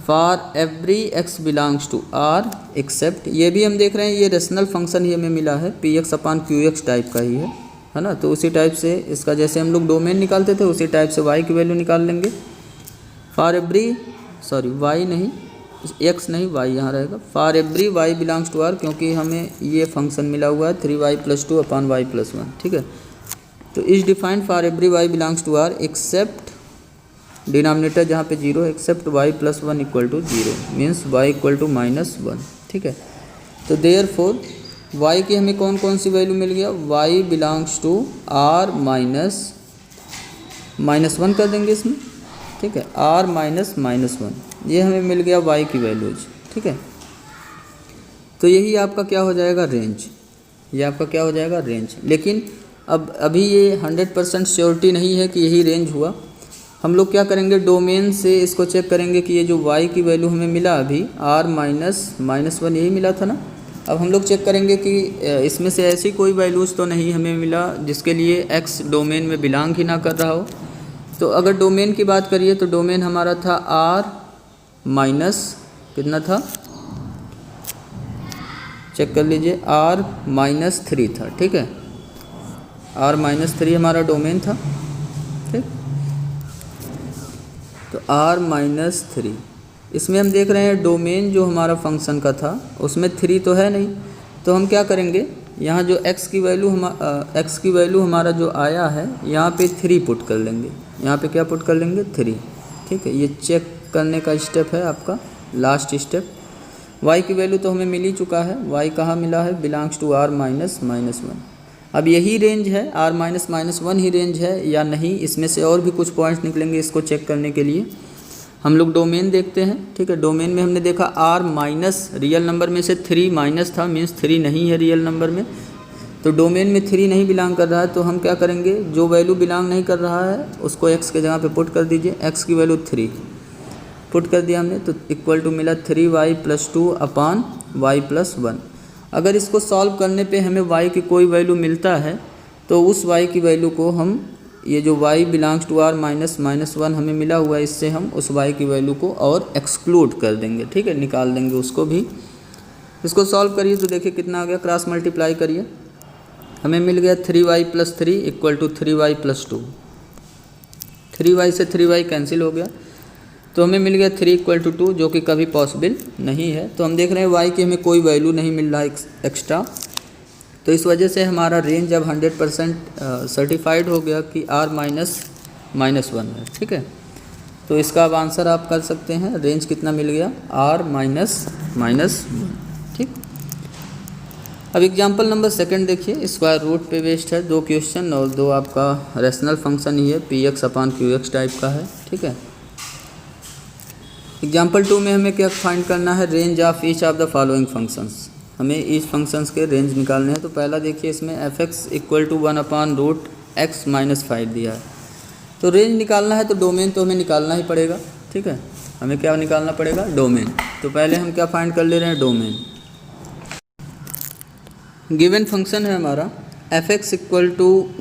for every x belongs to R except, ये भी हम देख रहे हैं ये रेशनल फंक्शन ही हमें मिला है px/qx टाइप का ही है ना। तो उसी टाइप से इसका जैसे हम लोग डोमेन निकालते थे उसी टाइप से y की वैल्यू निकाल लेंगे। फॉर एवरी y नहीं, x नहीं, y यहाँ रहेगा। For every y belongs to R, क्योंकि हमें ये फंक्शन मिला हुआ है 3y + 2 अपान y + 1, ठीक है। तो is defined for every y belongs to R except denominator जहाँ पे 0 है, एक्सेप्ट y + 1 = 0 मीन्स y = -1, ठीक है। तो देयरफॉर y की हमें कौन कौन सी वैल्यू मिल गया, y बिलोंग्स टू R -1 कर देंगे इसमें, ठीक है, R -1, ये हमें मिल गया y की वैल्यूज, ठीक है। तो यही आपका क्या हो जाएगा, रेंज, ये आपका क्या हो जाएगा, रेंज। लेकिन अब अभी ये 100% श्योरिटी नहीं है कि यही रेंज हुआ। हम लोग क्या करेंगे, डोमेन से इसको चेक करेंगे कि ये जो y की वैल्यू हमें मिला अभी R -1 यही मिला था ना। अब हम लोग चेक करेंगे कि इसमें से ऐसी कोई वैल्यूज़ तो नहीं हमें मिला जिसके लिए x डोमेन में बिलोंग ही ना कर रहा हो। तो अगर डोमेन की बात करिए तो डोमेन हमारा था R कितना था, चेक कर लीजिए, R -3 था, ठीक है। R -3 हमारा डोमेन था, ठीक। तो R -3 इसमें हम देख रहे हैं डोमेन जो हमारा फंक्शन का था उसमें 3 तो है नहीं। तो हम क्या करेंगे, यहाँ जो x की वैल्यू हमारा जो आया है यहाँ पे 3 पुट कर लेंगे, यहाँ पे क्या पुट कर लेंगे, 3, ठीक है। ये चेक करने का स्टेप है आपका, लास्ट स्टेप। y की वैल्यू तो हमें मिल ही चुका है, y कहाँ मिला है, बिलोंग्स टू R -1। अब यही रेंज है, R -1 ही रेंज है या नहीं, इसमें से और भी कुछ पॉइंट्स निकलेंगे। इसको चेक करने के लिए हम लोग डोमेन देखते हैं, ठीक है। डोमेन में हमने देखा R- रियल नंबर में से 3 माइनस था, मीन्स 3 नहीं है रियल नंबर में। तो डोमेन में 3 नहीं बिलोंग कर रहा है, तो हम क्या करेंगे, जो वैल्यू बिलोंग नहीं कर रहा है उसको x के जगह पे पुट कर दीजिए। x की वैल्यू 3 पुट कर दिया हमने, तो इक्वल टू मिला 3y + 2 अपान y + 1। अगर इसको सॉल्व करने पे हमें y की कोई वैल्यू मिलता है तो उस y की वैल्यू को हम, ये जो y बिलोंग्स टू R -1 हमें मिला हुआ है, इससे हम उस y की वैल्यू को और एक्सक्लूड कर देंगे, ठीक है, निकाल देंगे उसको भी। इसको सॉल्व करिए तो देखिए कितना आ गया, क्रॉस मल्टीप्लाई करिए, हमें मिल गया 3y + 3 = 3y + 2। 3y से 3y कैंसिल हो गया, तो हमें मिल गया 3 = 2, जो कि कभी पॉसिबल नहीं है। तो हम देख रहे हैं y की हमें कोई वैल्यू नहीं मिल रहा है एक्स्ट्रा, तो इस वजह से हमारा रेंज अब 100% सर्टिफाइड हो गया कि R -1 है, ठीक है। तो इसका अब आंसर आप कर सकते हैं, रेंज कितना मिल गया, R -1, ठीक। अब एग्जांपल नंबर 2 देखिए, स्क्वायर रूट पे बेस्ड है, 2 क्वेश्चन और 2 आपका रेशनल फंक्शन ही है, px/qx टाइप का है, ठीक है। एग्जांपल 2 में हमें क्या फाइंड करना है, range of each of the following functions. हमें ईच फंक्शंस के रेंज निकालने हैं। तो पहला देखिए, इसमें f(x) = 1/√x - 5 दिया है, तो रेंज निकालना है तो डोमेन तो हमें निकालना ही पड़ेगा, ठीक है। हमें क्या निकालना पड़ेगा, डोमेन। तो पहले हम क्या फाइंड कर ले रहे हैं, डोमेन। गिवन फंक्शन है हमारा f(x) =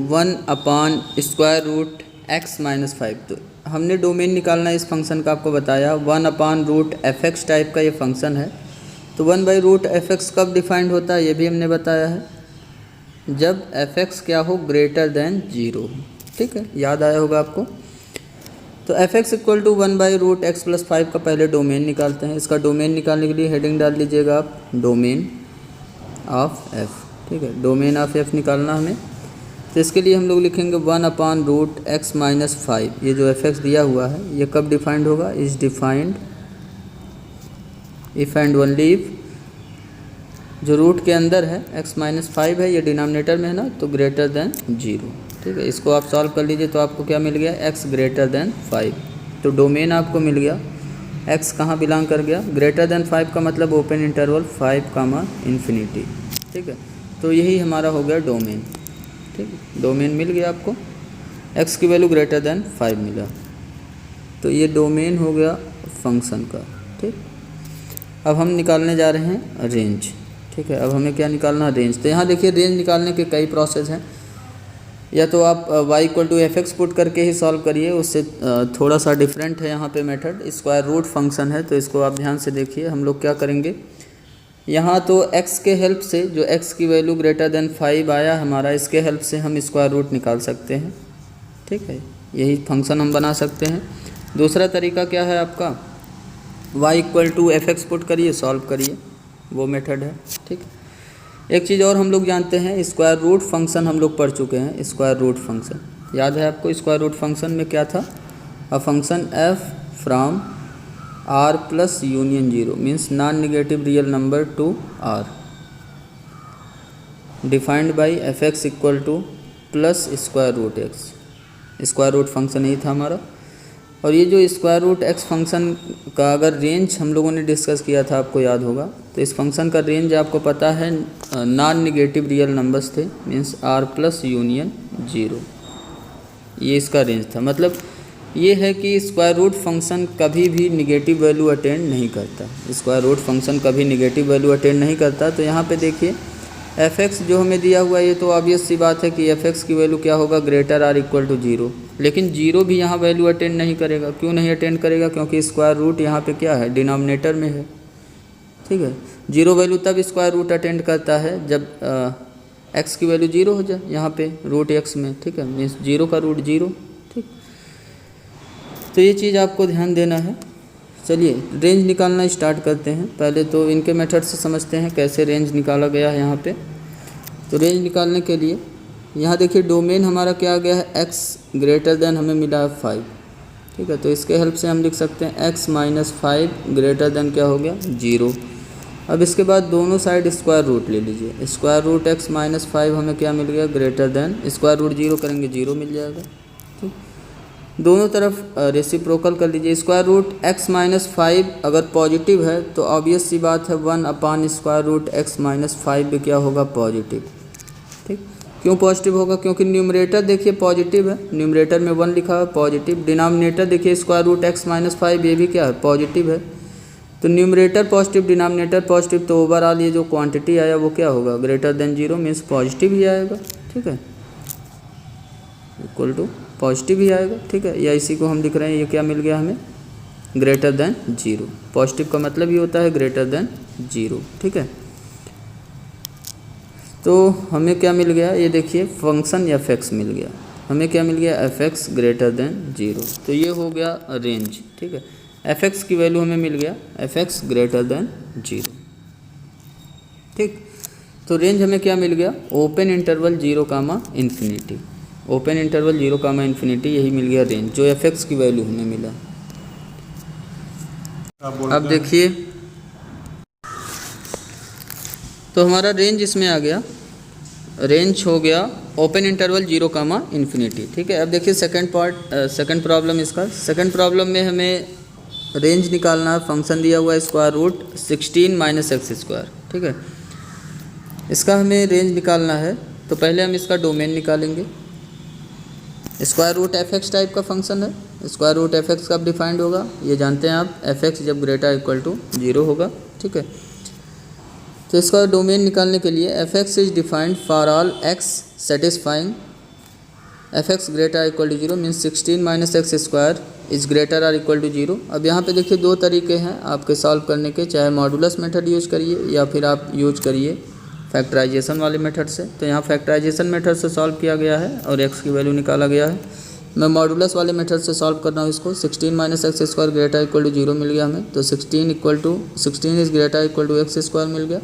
1/√x - 5। तो हमने डोमेन निकालना है इस फंक्शन का, आपको बताया 1/√fx टाइप का ये फंक्शन है। तो 1/√f(x) कब डिफाइंड होता है ये भी हमने बताया है, जब f(x) क्या हो ग्रेटर देन 0। ठीक है, याद आया होगा आपको। तो f(x) इक्वल टू 1/√x+5 का पहले डोमेन निकालते हैं। इसका डोमेन निकालने के लिए हेडिंग डाल लीजिएगा आप, डोमेन ऑफ f। ठीक है, डोमेन ऑफ f निकालना हमें। तो इसके लिए हम लोग लिखेंगे 1/√x-5। ये जो f(x) दिया हुआ है ये कब डिफाइंड होगा, is defined if and only if, जो रूट के अंदर है x-5 है, ये डिनोमिनेटर में है ना, तो ग्रेटर देन 0। ठीक है, इसको आप सॉल्व कर लीजिए तो आपको क्या मिल गया, x ग्रेटर देन 5। तो डोमेन आपको मिल गया, x कहाँ बिलोंग कर गया, ग्रेटर देन 5 का मतलब ओपन इंटरवल 5, ठीक है, तो यही हमारा हो गया डोमेन। ठीक है, डोमेन मिल गया आपको, x की वैल्यू ग्रेटर देन 5 मिला, तो ये डोमेन हो गया फंक्शन का। ठीक, अब हम निकालने जा रहे हैं रेंज। ठीक है, अब हमें क्या निकालना है, रेंज। तो यहाँ देखिए रेंज निकालने के कई प्रोसेस हैं, या तो आप y=f(x) पुट करके ही सॉल्व करिए, उससे थोड़ा सा डिफरेंट है यहाँ पे मेथड। स्क्वायर रूट फंक्शन है तो इसको आप ध्यान से देखिए। हम लोग क्या करेंगे, यहाँ तो x के हेल्प से, जो x की वैल्यू ग्रेटर देन 5 आया हमारा, इसके हेल्प से हम स्क्वायर रूट निकाल सकते हैं। ठीक है, यही फंक्शन हम बना सकते हैं। दूसरा तरीका क्या है आपका, y=f(x) पुट करिए, सॉल्व करिए, वो मेथड है। ठीक, एक चीज़ और हम लोग जानते हैं, स्क्वायर रूट फंक्शन हम लोग पढ़ चुके हैं। स्क्वायर रूट फंक्शन याद है आपको, स्क्वायर रूट फंक्शन में क्या था, a function f from r plus union 0 means non negative real number to r, defined by f(x) equal to plus square root x। Square root function यही था हमारा। और ये जो स्क्वायर रूट x फंक्शन का अगर रेंज हम लोगों ने डिस्कस किया था, आपको याद होगा, तो इस फंक्शन का रेंज आपको पता है नॉन नेगेटिव रियल नंबर्स थे, मीन्स r प्लस यूनियन 0, ये इसका रेंज था। मतलब ये है कि स्क्वायर रूट फंक्शन कभी भी निगेटिव वैल्यू अटेंड नहीं करता, स्क्वायर रूट फंक्शन कभी निगेटिव वैल्यू अटेंड नहीं करता। तो यहाँ पे देखिए f(x) जो हमें दिया हुआ है, ये तो ऑब्वियस सी बात है कि f(x) की वैल्यू क्या होगा, ग्रेटर आर इक्वल टू 0। लेकिन 0 भी यहाँ वैल्यू अटेंड नहीं करेगा। क्यों नहीं अटेंड करेगा, क्योंकि स्क्वायर रूट यहाँ पे क्या है, डिनोमिनेटर में है। ठीक है, 0 वैल्यू तब स्क्वायर रूट अटेंड करता है जब x की वैल्यू 0 हो जाए, यहाँ पे रूट x में। ठीक है, मीन्स 0 का रूट 0। ठीक, तो ये चीज़ आपको ध्यान देना है। चलिए रेंज निकालना स्टार्ट करते हैं। पहले तो इनके मेथड से समझते हैं कैसे रेंज निकाला गया है यहाँ पे। तो रेंज निकालने के लिए यहाँ देखिए डोमेन हमारा क्या आ गया है, x ग्रेटर देन हमें मिला है 5। ठीक है, तो इसके हेल्प से हम लिख सकते हैं x-5 ग्रेटर देन क्या हो गया, 0। अब इसके बाद दोनों साइड स्क्वायर रूट ले लीजिए। स्क्वायर रूट x-5 हमें क्या मिल गया, ग्रेटर देन, स्क्वायर रूट 0 करेंगे 0 मिल जाएगा। ठीक, दोनों तरफ रेसिप्रोकल कर लीजिए। स्क्वायर रूट x-5 अगर पॉजिटिव है तो ऑब्वियस सी बात है 1/√x-5 भी क्या होगा, पॉजिटिव। ठीक, क्यों पॉजिटिव होगा, क्योंकि न्यूमरेटर देखिए पॉजिटिव है, न्यूमरेटर में 1 लिखा है पॉजिटिव। डिनोमिनेटर देखिए स्क्वायर रूट x-5 ये भी क्या है, पॉजिटिव है। तो न्यूमरेटर पॉजिटिव, डिनोमिनेटर पॉजिटिव, तो ओवरऑल ये जो क्वांटिटी आया वो क्या होगा, ग्रेटर देन 0 मीन्स पॉजिटिव ही आएगा। ठीक है, इक्वल टू पॉजिटिव ही आएगा। ठीक है, या इसी को हम लिख रहे हैं, ये क्या मिल गया हमें, ग्रेटर देन 0। पॉजिटिव का मतलब ये होता है ग्रेटर देन 0। ठीक है, तो हमें क्या मिल गया, ये देखिए फंक्शन f(x) मिल गया। हमें क्या मिल गया, f(x) ग्रेटर देन 0। तो ये हो गया रेंज। ठीक है, f(x) की वैल्यू हमें मिल गया f(x) ग्रेटर देन 0। ठीक, तो रेंज हमें क्या मिल गया, ओपन इंटरवल 0, ओपन इंटरवल 0, यही मिल गया रेंज, जो f(x) की वैल्यू हमें मिला। अब देखिए तो हमारा रेंज इसमें आ गया, रेंज हो गया ओपन इंटरवल 0, ठीक है। अब देखिए सेकंड प्रॉब्लम इसका। सेकंड प्रॉब्लम में हमें रेंज निकालना है, फंक्शन दिया हुआ है स्क्वायर रूट 16 - x²। ठीक है, इसका हमें रेंज निकालना है। तो पहले हम इसका डोमेन निकालेंगे। स्क्वायर रूट f(x) टाइप का फंक्शन है। स्क्वायर रूट f(x) कब डिफाइंड होगा, ये जानते हैं आप, f(x) जब ग्रेटर इक्वल टू 0 होगा। ठीक है, तो इसका डोमेन निकालने के लिए f(x) is defined for all x satisfying f(x) greater equal to 0 means 16 - x² is greater or equal to 0। अब यहाँ पे देखिए दो तरीके हैं आपके सॉल्व करने के, चाहे मॉडुलस मेथड यूज करिए या फिर आप यूज करिए फैक्टराइजेशन वाले मेथड से। तो यहाँ फैक्टराइजेशन मेथड से सॉल्व किया गया है और x की वैल्यू निकाला गया है। मैं मॉडुलस वाले मेथड से सॉल्व कर रहा हूँ इसको। 16 minus x square greater equal to 0 मिल गया हमें, तो 16 is greater equal to x square मिल गया।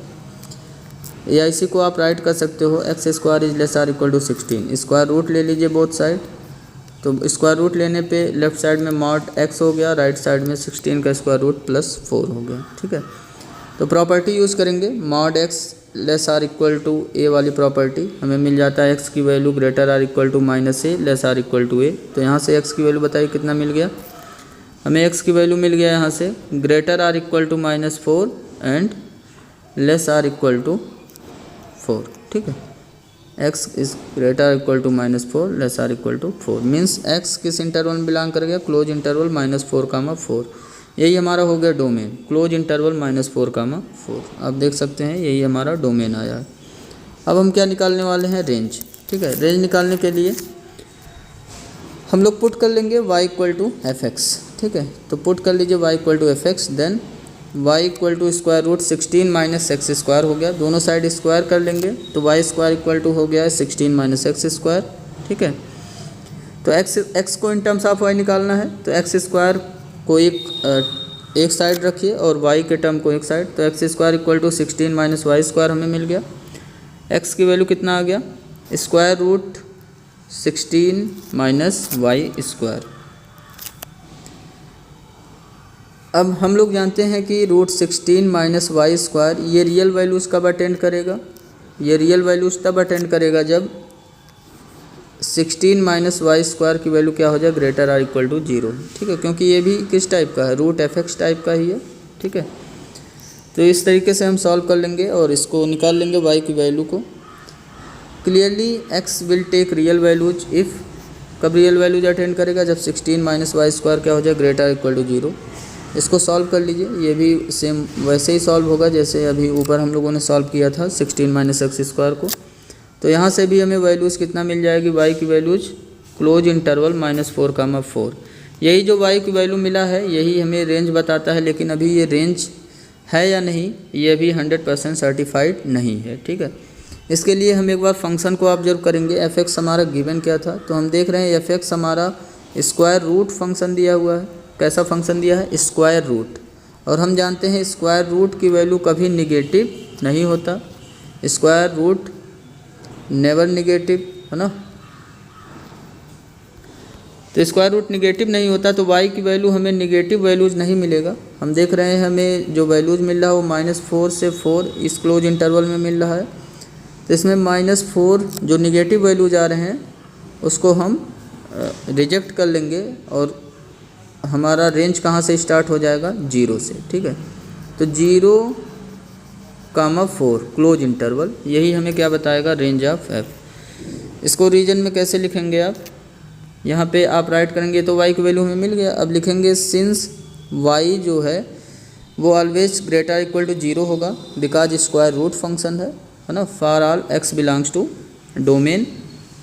या इसी को आप राइट कर सकते हो x square is less or equal to 16। Square root ले लीजिए बोथ साइड, तो स्क्वायर रूट लेने पे लेफ्ट साइड में मॉड x हो गया, राइट साइड में 16 का स्क्वायर रूट प्लस 4 हो गया। ठीक है, तो प्रॉपर्टी यूज़ करेंगे mod x less or equal to a वाली प्रॉपर्टी। हमें मिल जाता है x की value greater or equal to minus a less or equal to a. तो यहाँ से x की वैल्यू बताइए कितना मिल गया हमें। x की वैल्यू मिल गया यहाँ से greater or equal to -4 and less or equal to 4। ठीक है, x is greater equal to -4 less or equal to 4 means x किस इंटरवल में बिलोंग करेगा, क्लोज इंटरवल -4, यही हमारा हो गया डोमेन, क्लोज इंटरवल -4, आप देख सकते हैं यही हमारा डोमेन आया है। अब हम क्या निकालने वाले हैं, रेंज। ठीक है, रेंज निकालने के लिए हम लोग पुट कर लेंगे y equal to f x. ठीक है, तो पुट कर लीजिए y equal to f x, then y equal to square root 16 minus x square हो गया, दोनों साइड स्क्वायर कर लेंगे तो y स्क्वायर इक्वल टू हो गया है 16 माइनस एक्स स्क्वायर। ठीक है, तो x को इन टर्म्स ऑफ y निकालना है, तो एक्स स्क्वायर को एक साइड रखिए और y के टर्म को एक साइड, तो x square equal to 16 minus y square हमें मिल गया। x की वैल्यू कितना आ गया, square root 16 minus y square. अब हम लोग जानते हैं कि रूट 16 माइनस वाई स्क्वायर ये रियल वैल्यूज़ कब अटेंड करेगा, ये रियल वैल्यूज़ तब अटेंड करेगा जब 16 माइनस वाई स्क्वायर की वैल्यू क्या हो जाए, ग्रेटर आर इक्वल टू 0। ठीक है, क्योंकि ये भी किस टाइप का है, रूट एफ एक्स टाइप का ही है। ठीक है, तो इस तरीके से हम सॉल्व कर लेंगे और इसको निकाल लेंगे y की वैल्यू को। Clearly x will take real values if, कब रियल वैल्यूज अटेंड करेगा, जब 16 माइनस वाई स्क्वायर क्या हो जाए, ग्रेटर इक्वल टू 0। इसको सॉल्व कर लीजिए, ये भी सेम वैसे ही सॉल्व होगा जैसे अभी ऊपर हम लोगों ने सॉल्व किया था 16 माइनस एक्स स्क्वायर को। तो यहाँ से भी हमें वैल्यूज़ कितना मिल जाएगी, y की वैल्यूज क्लोज इंटरवल -4, यही जो y की वैल्यू मिला है यही हमें रेंज बताता है, लेकिन अभी ये रेंज है या नहीं ये भी 100% सर्टिफाइड नहीं है। ठीक है, इसके लिए हम एक बार फंक्शन को ऑब्जर्व करेंगे। एफ एक्स हमारा गिवन क्या था, तो हम देख रहे हैं एफ एक्स हमारा स्क्वायर रूट फंक्शन दिया हुआ है। कैसा फंक्शन दिया है, स्क्वायर रूट, और हम जानते हैं स्क्वायर रूट की वैल्यू कभी निगेटिव नहीं होता, स्क्वायर रूट नेवर निगेटिव, है ना। तो स्क्वायर रूट निगेटिव नहीं होता, तो y की वैल्यू हमें निगेटिव वैल्यूज़ नहीं मिलेगा। हम देख रहे हैं हमें जो वैल्यूज़ मिल रहा है वो -4 से 4 इस क्लोज इंटरवल में मिल रहा है। तो इसमें -4 जो निगेटिव वैल्यूज आ रहे हैं उसको हम रिजेक्ट कर लेंगे और हमारा रेंज कहाँ से स्टार्ट हो जाएगा, 0 से। ठीक है, तो 0,4 क्लोज इंटरवल, यही हमें क्या बताएगा, रेंज ऑफ f। इसको रीजन में कैसे लिखेंगे आप, यहाँ पे आप राइट करेंगे तो y की वैल्यू हमें मिल गया। अब लिखेंगे सिंस y जो है वो ऑलवेज ग्रेटर इक्वल टू 0 होगा बिकॉज स्क्वायर रूट फंक्शन है ना, for all x belongs to domain,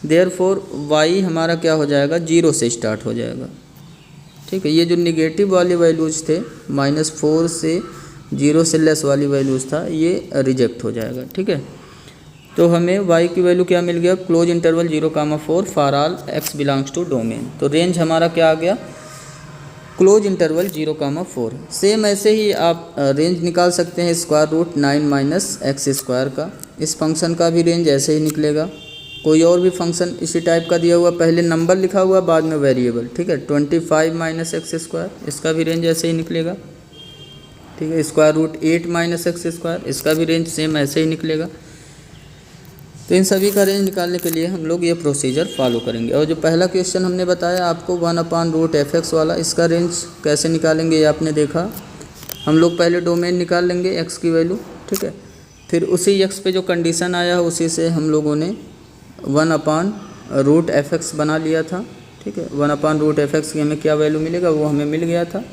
therefore y हमारा क्या हो जाएगा, 0 से स्टार्ट हो जाएगा। ठीक है, ये जो निगेटिव वाले वैल्यूज़ थे -4 से 0 से लेस वाली वैल्यूज़ था ये रिजेक्ट हो जाएगा। ठीक है, तो हमें y की वैल्यू क्या मिल गया, close interval 0,4 for all x belongs to domain. तो रेंज हमारा क्या आ गया, क्लोज इंटरवल 0,4। सेम ऐसे ही आप रेंज निकाल सकते हैं square root 9 minus x square का, इस फंक्शन का भी रेंज ऐसे ही निकलेगा। कोई और भी फंक्शन इसी टाइप का दिया हुआ, पहले नंबर लिखा हुआ बाद में वेरिएबल। ठीक है, 25 माइनस एक्स स्क्वायर, इसका भी रेंज ऐसे ही निकलेगा। ठीक है, square root 8 minus x square, इसका भी रेंज सेम ऐसे ही निकलेगा। तो इन सभी का रेंज निकालने के लिए हम लोग ये प्रोसीजर फॉलो करेंगे। और जो पहला क्वेश्चन हमने बताया आपको 1/√fx वाला, इसका रेंज कैसे निकालेंगे ये आपने देखा। हम लोग पहले डोमेन निकाल लेंगे x की वैल्यू। ठीक है, फिर उसी x पे जो कंडीशन आया है उसी से हम लोगों ने 1/√fx बना लिया था। ठीक है, 1/√fx की हमें क्या वैल्यू मिलेगा वो हमें मिल गया था,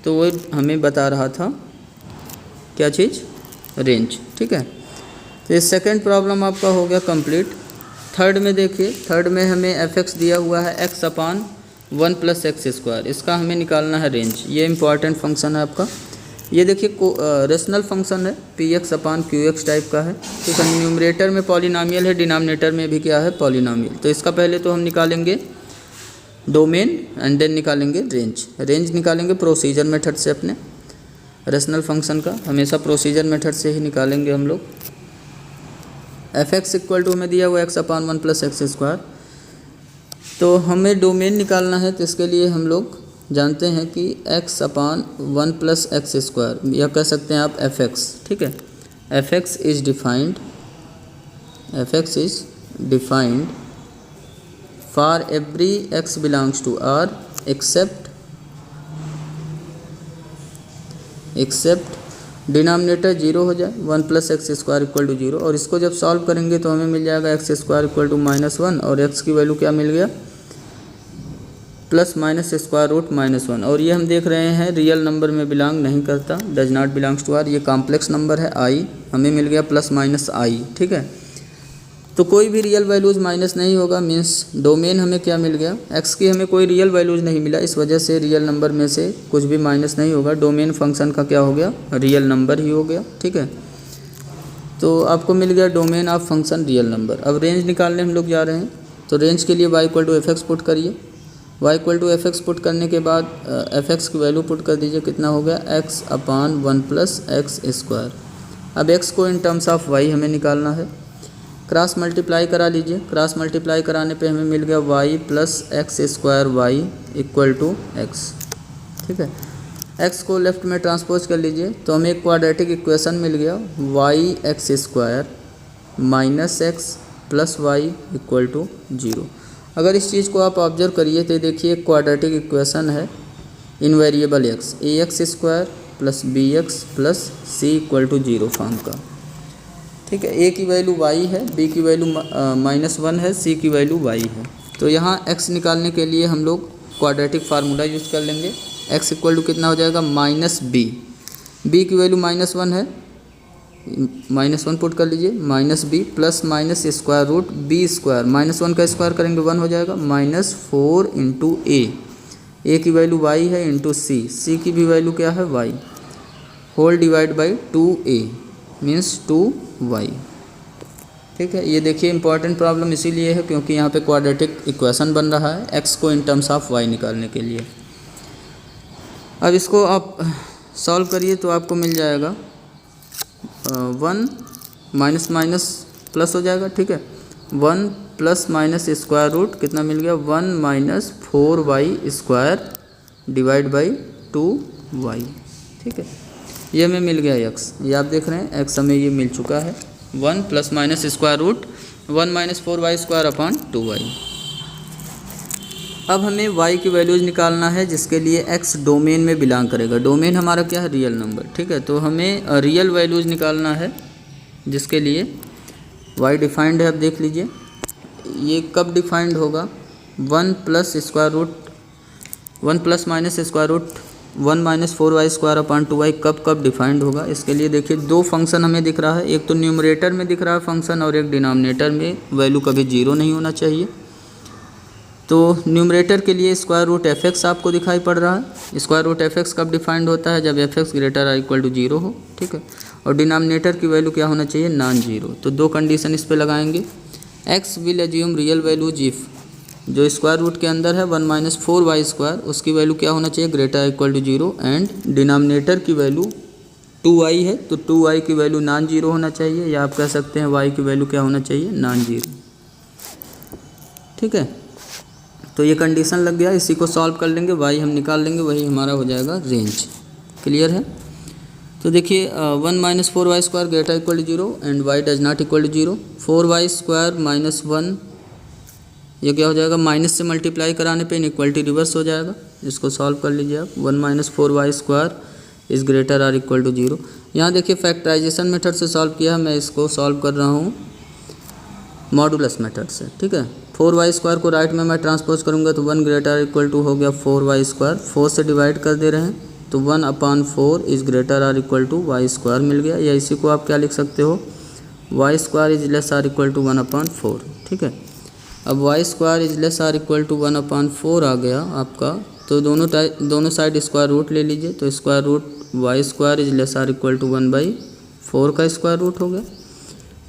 तो वो हमें बता रहा था क्या चीज़, रेंज। ठीक है, तो ये सेकेंड प्रॉब्लम आपका हो गया कंप्लीट। थर्ड में देखिए, थर्ड में हमें एफ एक्स दिया हुआ है x/1 1 प्लस एक्स स्क्वायर, इसका हमें निकालना है रेंज। ये इंपॉर्टेंट फंक्शन है आपका। ये देखिए रेशनल फंक्शन है, पी एक्स अपान क्यू एक्स टाइप का है, ठीक है। न्यूमरेटर में पॉलिनॉमियल है, डिनोमिनेटर में भी क्या है, पॉलिनॉमियल। तो इसका पहले तो हम निकालेंगे डोमेन एंड देन निकालेंगे रेंज। रेंज निकालेंगे प्रोसीजर मेथड से, अपने रेशनल फंक्शन का हमेशा प्रोसीजर मेथड से ही निकालेंगे हम लोग। एफ एक्स इक्वल टू हमें दिया हुआ एक्स अपान 1 प्लस एक्स स्क्वायर। तो हमें डोमेन निकालना है, तो इसके लिए हम लोग जानते हैं कि x upon 1 plus x square, या कह सकते हैं आप एफ एक्स, ठीक है। F x is defined for every x belongs to R except denominator 0 हो जाए, 1 plus x square equal to 0। और इसको जब सॉल्व करेंगे तो हमें मिल जाएगा एक्स स्क्वायर इक्वल टू -1, और x की वैल्यू क्या मिल गया, प्लस माइनस स्क्वायर रूट -1। और ये हम देख रहे हैं रियल नंबर में बिलोंग नहीं करता, does not belongs to R. ये कॉम्प्लेक्स नंबर है i, हमें मिल गया प्लस माइनस i, ठीक है। तो कोई भी रियल वैल्यूज़ माइनस नहीं होगा, मीन्स डोमेन हमें क्या मिल गया, x की हमें कोई रियल वैल्यूज़ नहीं मिला, इस वजह से रियल नंबर में से कुछ भी माइनस नहीं होगा। डोमेन फंक्शन का क्या हो गया, रियल नंबर ही हो गया, ठीक है। तो आपको मिल गया domain of function real number. अब रेंज निकालने हम लोग जा रहे हैं, तो रेंज के लिए y equal to f x put करिए। y equal to f x put करने के बाद एफ एक्स की वैल्यू पुट कर दीजिए, कितना हो गया, x upon 1 plus x square. अब x को इन टर्म्स ऑफ y हमें निकालना है, क्रॉस मल्टीप्लाई करा लीजिए। क्रॉस मल्टीप्लाई कराने पे हमें मिल गया y plus x square y equal to x, ठीक है। x को लेफ्ट में ट्रांसपोज कर लीजिए, तो हमें एक क्वाड्रेटिक इक्वेशन मिल गया, y x square minus x plus y equal to 0। अगर इस चीज़ को आप ऑब्जर्व करिए तो देखिए एक क्वाड्रेटिक इक्वेशन है in variable x, a x square plus b x plus c equal to 0 form का, ठीक है। a की वैल्यू y है, b की वैल्यू -1 है, c की वैल्यू y है। तो यहाँ x निकालने के लिए हम लोग क्वाड्रेटिक फार्मूला यूज़ कर लेंगे। x इक्वल टू कितना हो जाएगा, -b, b की वैल्यू -1 है, -1 पुट कर लीजिए, -b plus minus square root b square, -1 का स्क्वायर करेंगे 1 हो जाएगा, -4 इंटू a की वैल्यू y है इंटू c की भी वैल्यू क्या है y, whole divide by 2a means 2y, ठीक है। ये देखिए इंपॉर्टेंट प्रॉब्लम इसीलिए है क्योंकि यहाँ पे क्वाड्रेटिक इक्वेशन बन रहा है x को इन टर्म्स ऑफ y निकालने के लिए। अब इसको आप सॉल्व करिए तो आपको मिल जाएगा 1 माइनस माइनस प्लस हो जाएगा, ठीक है। 1 प्लस माइनस स्क्वायर रूट कितना मिल गया, 1 minus 4y square divide by 2y, ठीक है। ये हमें मिल गया x, ये आप देख रहे हैं x हमें ये मिल चुका है, 1 plus minus square root 1 minus 4y square upon 2y। अब हमें y की वैल्यूज़ निकालना है जिसके लिए x डोमेन में बिलोंग करेगा। डोमेन हमारा क्या है, रियल नंबर, ठीक है। तो हमें रियल वैल्यूज़ निकालना है जिसके लिए y डिफाइंड है। अब देख लीजिए ये कब डिफाइंड होगा, 1 plus square root 1 plus minus square root 1 minus 4y square upon 2y कब डिफाइंड होगा। इसके लिए देखिए दो फंक्शन हमें दिख रहा है, एक तो न्यूमरेटर में दिख रहा है फंक्शन और एक डिनोमिनेटर में, वैल्यू कभी 0 नहीं होना चाहिए। तो न्यूमरेटर के लिए स्क्वायर रूट एफ एक्स आपको दिखाई पड़ रहा है। स्क्वायर रूट एफ एक्स कब डिफाइंड होता है, जब f x greater or equal to 0 हो, ठीक है। और डिनोमिनेटर की वैल्यू क्या होना चाहिए, नॉन जीरो। तो दो कंडीशन इस पे लगाएंगे, x will assume real values if, जो स्क्वायर रूट के अंदर है 1 माइनस 4y स्क्वायर, उसकी वैल्यू क्या होना चाहिए, greater equal to 0। And denominator की वैल्यू 2y है तो 2y की वैल्यू नॉन जीरो होना चाहिए, या आप कह सकते हैं y की वैल्यू क्या होना चाहिए, नॉन जीरो, ठीक है। तो ये कंडीशन लग गया, इसी को सॉल्व कर लेंगे, y हम निकाल लेंगे, वही हमारा हो जाएगा रेंज। क्लियर है। तो देखिए 1 minus 4y square greater equal to 0 and y does not equal to 0। 4y square minus 1, ये क्या हो जाएगा, माइनस से मल्टीप्लाई कराने पे इनइक्वालिटी रिवर्स हो जाएगा। इसको सॉल्व कर लीजिए आप, 1 minus 4y square is greater or equal to 0। यहाँ देखिए फैक्टराइजेशन मेथड से सॉल्व किया, मैं इसको सॉल्व कर रहा हूँ मॉडुलस मेथड से, ठीक है। 4y स्क्वायर को राइट में मैं ट्रांसपोज करूँगा तो 1 ग्रेटर इक्वल टू हो गया 4y स्क्वायर, 4 से डिवाइड कर दे रहे हैं तो 1 upon 4 is greater or equal to y square मिल गया। या इसी को आप क्या लिख सकते हो, y square is less or equal to 1 upon 4, ठीक है। अब y square is less or equal to 1/4 आ गया आपका, तो दोनों साइड स्क्वायर रूट ले लीजिए, तो square root y square is less or equal to 1/4 का स्क्वायर रूट हो गया।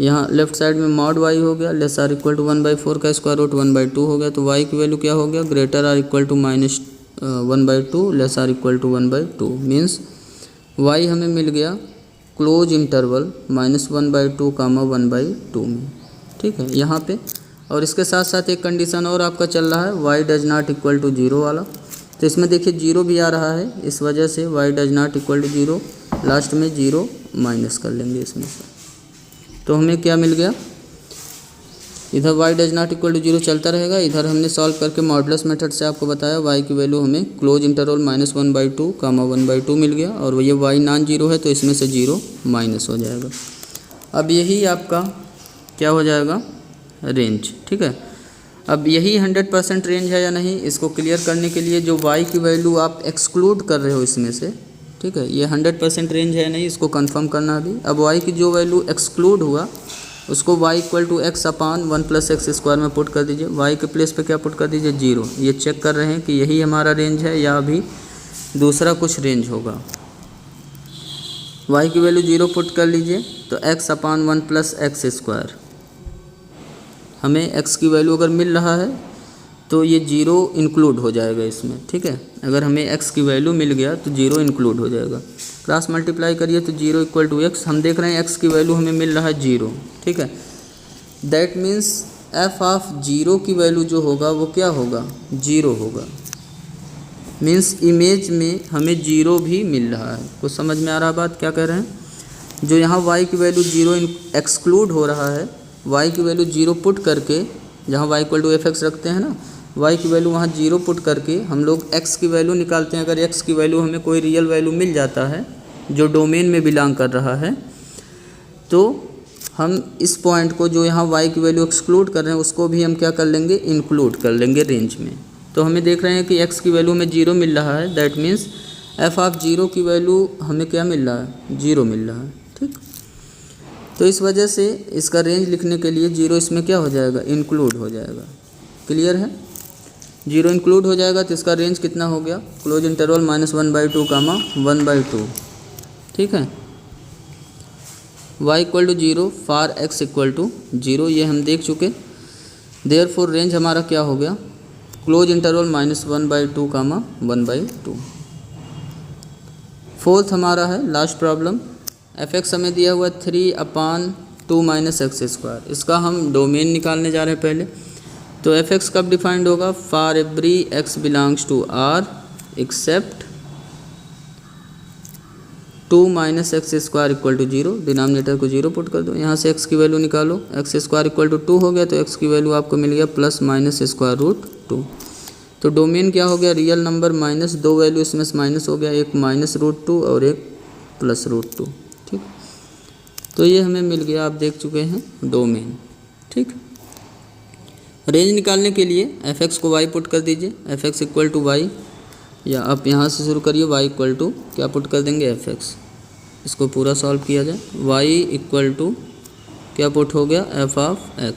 यहाँ लेफ्ट साइड में मॉड वाई हो गया, लेस आर इक्वल टू 1/4 का स्क्वायर रूट 1/2 हो गया, तो वाई की वैल्यू क्या हो गया, greater or equal to -1/2 less or equal to 1/2 means y हमें मिल गया क्लोज इंटरवल -1/2 कामा 1/2 में, ठीक है यहाँ पे। और इसके साथ साथ एक कंडीशन और आपका चल रहा है y does not equal to 0 वाला, तो इसमें देखिए 0 भी आ रहा है, इस वजह से y does not equal to 0, last में 0 माइनस कर लेंगे इसमें से, तो हमें क्या मिल गया, इधर y does not equal to 0 चलता रहेगा, इधर हमने सॉल्व करके मॉडुलस मेथड से आपको बताया वाई की वैल्यू हमें क्लोज इंटरवल -1/2 कामा 1/2 मिल गया, और ये वाई नॉन जीरो है तो इसमें से 0 माइनस हो जाएगा। अब यही आपका क्या हो जाएगा, रेंज, ठीक है। अब यही 100% रेंज है या नहीं, इसको क्लियर करने के लिए जो y की वैल्यू आप एक्सक्लूड कर रहे हो इसमें से, ठीक है, ये 100% रेंज है या नहीं इसको कंफर्म करना अभी। अब y की जो वैल्यू एक्सक्लूड हुआ उसको y equal to x upon 1 + x² में पुट कर दीजिए, y के प्लेस पे क्या पुट कर दीजिए 0। ये चेक कर रहे हैं कि यही हमारा रेंज है या अभी दूसरा कुछ रेंज होगा। y की वैल्यू 0 पुट कर लीजिए, तो x अपान 1 + x², हमें x की वैल्यू अगर मिल रहा है तो ये 0 इंक्लूड हो जाएगा इसमें, ठीक है। अगर हमें x की वैल्यू मिल गया तो 0 इंक्लूड हो जाएगा, क्रॉस मल्टीप्लाई करिए तो 0 इक्वल टू x, हम देख रहे हैं x की वैल्यू हमें मिल रहा है 0, ठीक है। दैट मीन्स f ऑफ 0 की वैल्यू जो होगा वो क्या होगा, 0 होगा, मीन्स इमेज में हमें 0 भी मिल रहा है। कुछ समझ में आ रहा बात क्या कह रहे हैं, जो यहाँ y की वैल्यू 0 एक्सक्लूड हो रहा है, y की वैल्यू 0 पुट करके, जहाँ y इक्वल टू f(x) रखते हैं ना, y की वैल्यू वहाँ 0 पुट करके हम लोग x की वैल्यू निकालते हैं। अगर x की वैल्यू हमें कोई रियल वैल्यू मिल जाता है जो डोमेन में बिलोंग कर रहा है, तो हम इस पॉइंट को जो यहाँ y की वैल्यू एक्सक्लूड कर रहे हैं उसको भी हम क्या कर लेंगे, इंक्लूड कर लेंगे रेंज में। तो हमें देख रहे हैं कि x की वैल्यू में 0 मिल रहा है, दैट मीन्स f ऑफ 0 की वैल्यू हमें क्या मिल रहा है, 0 मिल रहा है, ठीक। तो इस वजह से इसका रेंज लिखने के लिए 0 इसमें क्या हो जाएगा, इंक्लूड हो जाएगा। क्लियर है, 0 इंक्लूड हो जाएगा तो इसका रेंज कितना हो गया, क्लोज इंटरवल -1/2 कामा 1/2, ठीक है। y equal to 0 for x equal to 0, ये हम देख चुके। देयरफॉर रेंज हमारा क्या हो गया, क्लोज इंटरवल -1/2 कामा 1/2। फोर्थ हमारा है लास्ट प्रॉब्लम, f(x) हमें दिया हुआ 3/2 - x², इसका हम डोमेन निकालने जा रहे हैं पहले। तो f(x) कब डिफाइंड होगा, for every x belongs to R except 2 - x² equal to 0, denominator को 0 पुट कर दो, यहाँ से x की वैल्यू निकालो, x² इक्वल टू 2 हो गया, तो x की वैल्यू आपको मिल गया +-√2। तो डोमेन क्या हो गया, रियल नंबर माइनस, दो वैल्यू इसमें से माइनस हो गया, एक -√2 और एक +√2, ठीक। तो ये हमें मिल गया, आप देख चुके हैं डोमेन, ठीक। रेंज निकालने के लिए f(x) को y पुट कर दीजिए, f(x) इक्वल टू y, या आप यहाँ से शुरू करिए, y इक्वल टू क्या पुट कर देंगे, f(x), इसको पूरा सॉल्व किया जाए। y इक्वल टू क्या पुट हो गया, f ऑफ x,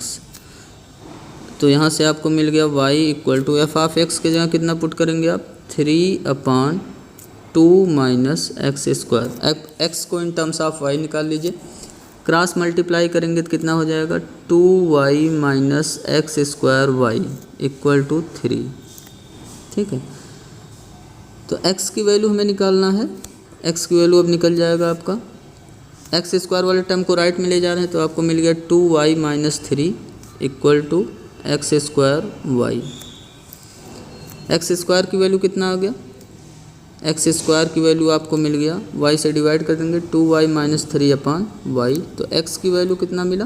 तो यहाँ से आपको मिल गया y equal to f of x के जगह कितना पुट करेंगे आप, 3/2 - x², x को इन टर्म्स ऑफ y निकाल लीजिए, क्रॉस मल्टीप्लाई करेंगे तो कितना हो जाएगा, 2y - x² इक्वल टू 3, ठीक है। तो x की वैल्यू हमें निकालना है, x की वैल्यू अब निकल जाएगा आपका, x² वाले टर्म को राइट में ले जा रहे हैं तो आपको मिल गया 2y - 3 equal to x²y। x² की वैल्यू कितना आ गया, x² की वैल्यू आपको मिल गया, y से डिवाइड कर देंगे 2y - 3/y, तो x की वैल्यू कितना मिला,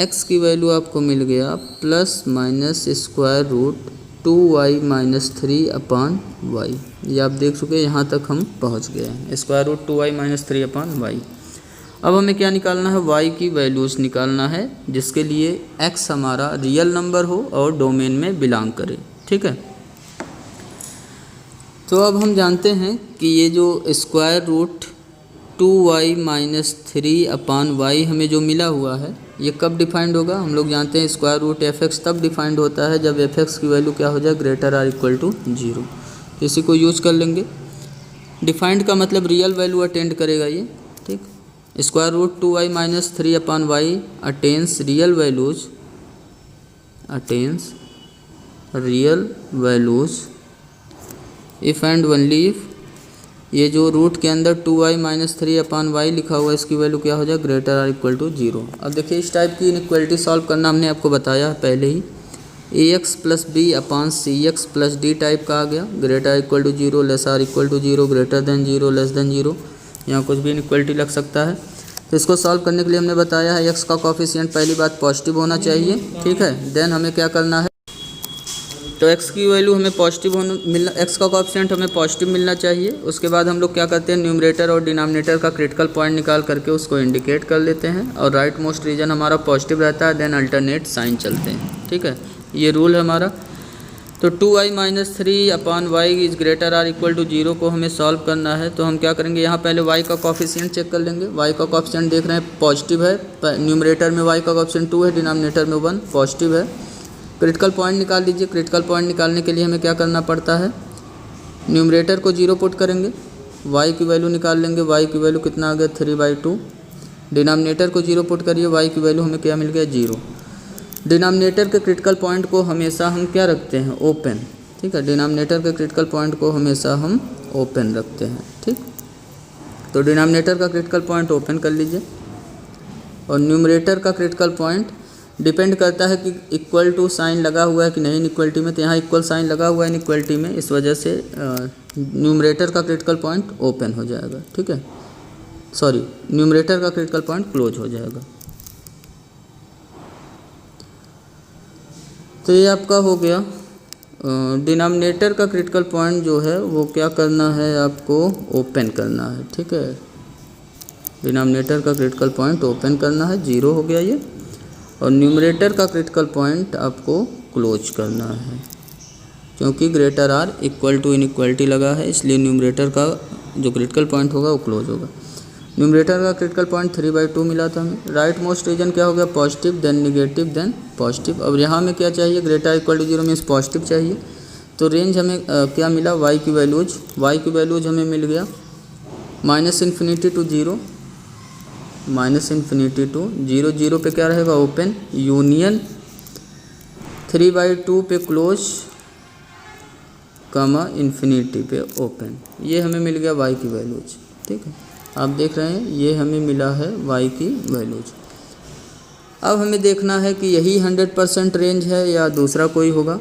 x की वैल्यू आपको मिल गया ±√2y - 3/y। ये आप देख चुके, यहाँ तक हम पहुँच गए हैं, √2y - 3/y। अब हमें क्या निकालना है, y की वैल्यूज़ निकालना है जिसके लिए x हमारा रियल नंबर हो और डोमेन में बिलोंग करे, ठीक है। तो अब हम जानते हैं कि ये जो √2y - 3/y हमें जो मिला हुआ है, ये कब डिफाइंड होगा, हम लोग जानते हैं स्क्वायर रूट एफ एक्स तब डिफाइंड होता है जब एफ एक्स की वैल्यू क्या हो जाए, ग्रेटर आर इक्वल टू 0। इसी को यूज कर लेंगे। डिफाइंड का मतलब रियल वैल्यू अटेंड करेगा ये, ठीक। Square root 2y minus 3 upon y attains real values, attains real values if and only if ये जो रूट के अंदर 2y माइनस 3 अपॉन वाई लिखा हुआ है इसकी वैल्यू क्या हो जाए, ग्रेटर आर इक्वल टू 0। अब देखिए इस टाइप की इनइक्वालिटी सॉल्व करना हमने आपको बताया पहले ही। ax plus b upon c x plus d type का आ गया, greater equal to 0, less or equal to 0, greater than 0, less than 0। यहाँ कुछ भी इनइक्वालिटी लग सकता है। तो इसको सॉल्व करने के लिए हमने बताया है x का कोफिशिएंट पहली बात पॉजिटिव होना चाहिए, ठीक है। देन हमें क्या करना है, तो x की वैल्यू हमें पॉजिटिव मिलना, x का कोएफिशिएंट हमें पॉजिटिव मिलना चाहिए। उसके बाद हम लोग क्या करते हैं, न्यूमरेटर और डिनोमिनेटर का क्रिटिकल पॉइंट निकाल करके उसको इंडिकेट कर लेते हैं और राइट मोस्ट रीजन हमारा पॉजिटिव रहता है, देन अल्टरनेट साइन चलते हैं, ठीक है। ये रूल है हमारा। तो 2y minus 3 upon y is greater or equal to 0 को हमें सॉल्व करना है। तो हम क्या करेंगे, यहाँ पहले y का कोफिशिएंट चेक कर लेंगे। y का कोफिशिएंट देख रहे हैं पॉजिटिव है, न्यूमरेटर में y का कोफिशिएंट 2 है, डिनोमिनेटर में 1 पॉजिटिव है। क्रिटिकल पॉइंट निकाल लीजिए। क्रिटिकल पॉइंट निकालने के लिए हमें क्या करना पड़ता है, न्यूमरेटर को 0 पुट करेंगे, y की वैल्यू निकाल लेंगे। y की वैल्यू कितना आ गया, 3/2। डिनोमिनेटर को 0 पुट करिए, y की वैल्यू हमें क्या मिल गया, 0। डिनोमिनेटर के क्रिटिकल पॉइंट को हमेशा हम क्या रखते हैं, ओपन, ठीक है। डिनोमिनेटर के क्रिटिकल पॉइंट को हमेशा हम ओपन रखते हैं, ठीक। तो डिनोमिनेटर का क्रिटिकल पॉइंट ओपन कर लीजिए और न्यूमरेटर का क्रिटिकल पॉइंट डिपेंड करता है कि इक्वल टू साइन लगा हुआ है कि नहीं इक्वलिटी में। तो यहाँ इक्वल साइन लगा हुआ है इक्वलिटी में, इस वजह से न्यूमरेटर का क्रिटिकल पॉइंट ओपन हो जाएगा, ठीक है। सॉरी, न्यूमरेटर का क्रिटिकल पॉइंट क्लोज हो जाएगा। तो ये आपका हो गया। डिनोमिनेटर का क्रिटिकल पॉइंट जो है वो क्या करना है, आपको ओपन करना है, ठीक है। डिनोमिनेटर का क्रिटिकल पॉइंट ओपन करना है, 0 हो गया ये। और न्यूमरेटर का क्रिटिकल पॉइंट आपको क्लोज करना है, क्योंकि greater or equal to inequality लगा है, इसलिए न्यूमरेटर का जो क्रिटिकल पॉइंट होगा वो क्लोज होगा। न्यूमरेटर का क्रिटिकल पॉइंट 3/2 मिला था हमें। राइट मोस्ट रीजन क्या हो गया, positive, then negative, then positive. अब यहाँ में क्या चाहिए, greater equal to 0 means positive चाहिए। तो रेंज हमें क्या मिला, y की वैल्यूज हमें मिल गया -∞ टू 0, -∞ टू 0, 0 पे क्या रहेगा, ओपन, यूनियन 3/2 पे क्लोज, कमा इन्फिनिटी पे ओपन। ये हमें मिल गया y की वैल्यूज, ठीक है। आप देख रहे हैं ये हमें मिला है y की वैल्यूज। अब हमें देखना है कि यही 100% रेंज है या दूसरा कोई होगा।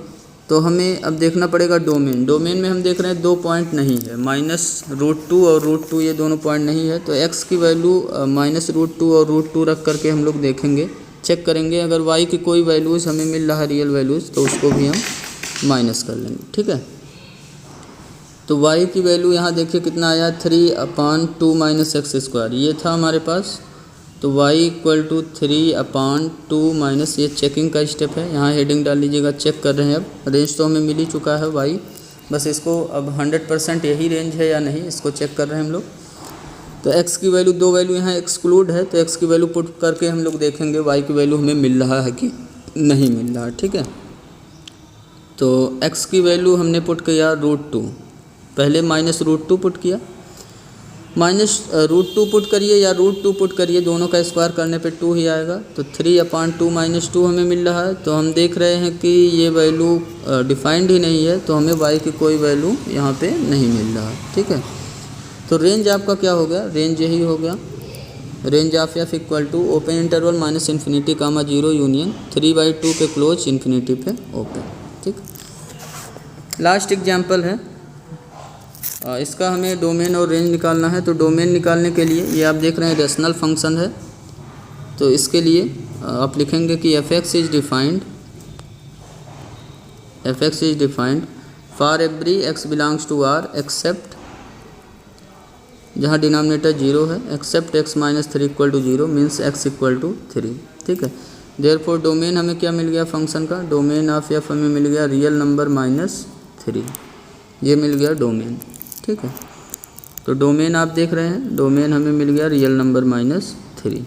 तो हमें अब देखना पड़ेगा डोमेन। डोमेन में हम देख रहे हैं 2 पॉइंट नहीं है, -√2 और √2 ये दोनों पॉइंट नहीं है। तो x की वैल्यू -√2 और √2 रख करके हम लोग देखेंगे, चेक करेंगे। अगर y की कोई वैल्यूज़ हमें मिल रहा है रियल वैल्यूज़ तो उसको भी हम माइनस कर लेंगे, ठीक है। तो y की वैल्यू यहाँ देखिए कितना आया, 3/2 - x², ये था हमारे पास। तो y इक्वल टू 3/2 - ये चेकिंग का स्टेप है, यहाँ हेडिंग डाल लीजिएगा, चेक कर रहे हैं। अब रेंज तो हमें मिल ही चुका है y, बस इसको अब 100% यही रेंज है या नहीं इसको चेक कर रहे हैं हम लोग। तो x की वैल्यू, 2 वैल्यू यहाँ एक्सक्लूड है, तो x की वैल्यू पुट करके हम लोग देखेंगे y की वैल्यू हमें मिल रहा है कि नहीं मिल रहा है, ठीक है। तो x की वैल्यू हमने पुट किया √2, पहले -√2 पुट किया, -√2 पुट करिए या √2 पुट करिए, दोनों का स्क्वायर करने पे 2 ही आएगा। तो 3/2 - 2 हमें मिल रहा है। तो हम देख रहे हैं कि ये वैल्यू डिफाइंड ही नहीं है, तो हमें y की कोई वैल्यू यहाँ पे नहीं मिल रहा, ठीक है। तो रेंज आपका क्या हो गया, रेंज यही हो गया, range of f equal to open interval -∞, 0 union 3/2 पे क्लोज, इन्फिनिटी पे ओपन, ठीक। लास्ट एग्जाम्पल है, इसका हमें डोमेन और रेंज निकालना है। तो डोमेन निकालने के लिए ये आप देख रहे हैं रेशनल फंक्शन है। तो इसके लिए आप लिखेंगे कि f(x) is defined for every x belongs to R except, जहाँ डिनोमिनेटर 0 है, एक्सेप्ट x - 3 = 0 मीन्स x = 3, ठीक है। देयरफॉर डोमेन हमें क्या मिल गया फंक्शन का, डोमेन ऑफ f हमें मिल गया रियल नंबर -3, ये मिल गया डोमेन, ठीक है। तो डोमेन आप देख रहे हैं, डोमेन हमें मिल गया रियल नंबर -3।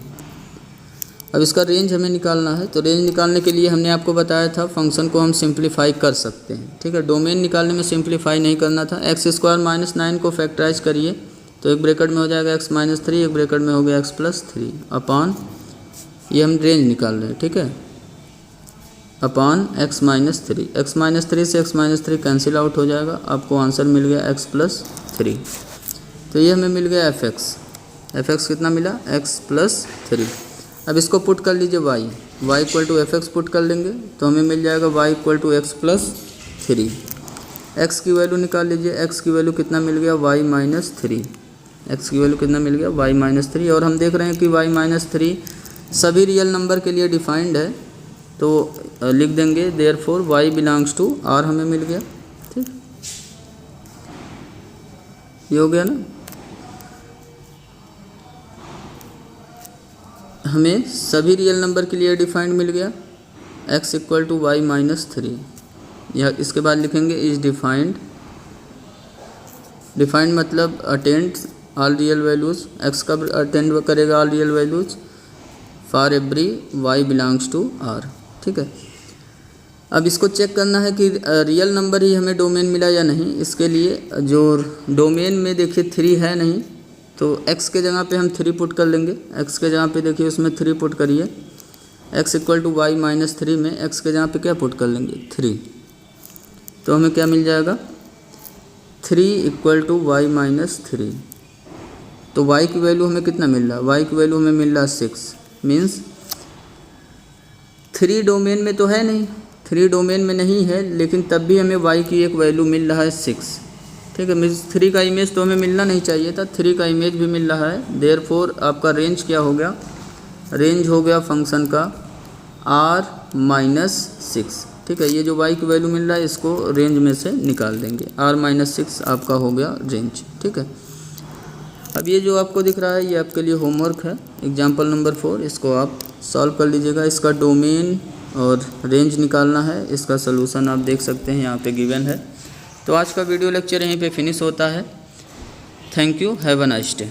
अब इसका रेंज हमें निकालना है, तो रेंज निकालने के लिए हमने आपको बताया था फंक्शन को हम सिंप्लीफाई कर सकते हैं, ठीक है। डोमेन निकालने में सिंप्लीफाई नहीं करना था। x स्क्वायर माइनस 9 को फैक्टराइज करिए तो एक ब्रैकेट में हो जाएगा x माइनस 3, एक ब्रैकेट में हो गया x प्लस 3 अपॉन, ये हम रेंज निकाल रहे हैं, ठीक है, upon x minus 3। x minus 3 से x माइनस 3 कैंसिल आउट हो जाएगा, आपको आंसर मिल गया x प्लस 3। तो ये हमें मिल गया f(x) कितना मिला x प्लस 3। अब इसको पुट कर लीजिए y equal to f(x) put कर लेंगे तो हमें मिल जाएगा y equal to x plus 3। x की वैल्यू निकाल लीजिए, x की वैल्यू कितना मिल गया y माइनस 3। x की वैल्यू कितना मिल गया y माइनस 3, और हम देख रहे हैं कि y माइनस 3 सभी रियल नंबर के लिए डिफाइंड है, तो लिख देंगे therefore y belongs to r, हमें मिल गया, ठीक, ये हो गया ना। हमें सभी रियल नंबर के लिए डिफाइंड मिल गया x equal to y minus 3। यह इसके बाद लिखेंगे इज डिफाइंड मतलब attend all real values, x कब अटेंड करेगा all real values, for every y belongs to r, ठीक है। अब इसको चेक करना है कि रियल नंबर ही हमें डोमेन मिला या नहीं। इसके लिए जो डोमेन में देखिए 3 है नहीं, तो x के जगह पे हम 3 पुट कर लेंगे। x के जगह पे देखिए उसमें 3 पुट करिए, x equal to y minus 3 में x के जगह पे क्या पुट कर लेंगे 3, तो हमें क्या मिल जाएगा 3 इक्वल टू y माइनस 3। तो y की वैल्यू हमें कितना मिल रहा है, y की वैल्यू हमें मिल रहा है 6। मीन्स 3 डोमेन में तो है नहीं, 3 डोमेन में नहीं है, लेकिन तब भी हमें y की एक वैल्यू मिल रहा है 6, ठीक है। मीन्स 3 का इमेज तो हमें मिलना नहीं चाहिए था, 3 का इमेज भी मिल रहा है। देयरफॉर आपका रेंज क्या हो गया, रेंज हो गया फंक्शन का r माइनस 6, ठीक है। ये जो y की वैल्यू मिल रहा है इसको रेंज में से निकाल देंगे, r माइनस 6 आपका हो गया रेंज, ठीक है। अब ये जो आपको दिख रहा है ये आपके लिए होमवर्क है, एग्जाम्पल नंबर 4, इसको आप सॉल्व कर लीजिएगा। इसका डोमेन और रेंज निकालना है, इसका सलूशन आप देख सकते हैं यहाँ पे गिवन है। तो आज का वीडियो लेक्चर यहीं पे फिनिश होता है। Thank you, have a nice day.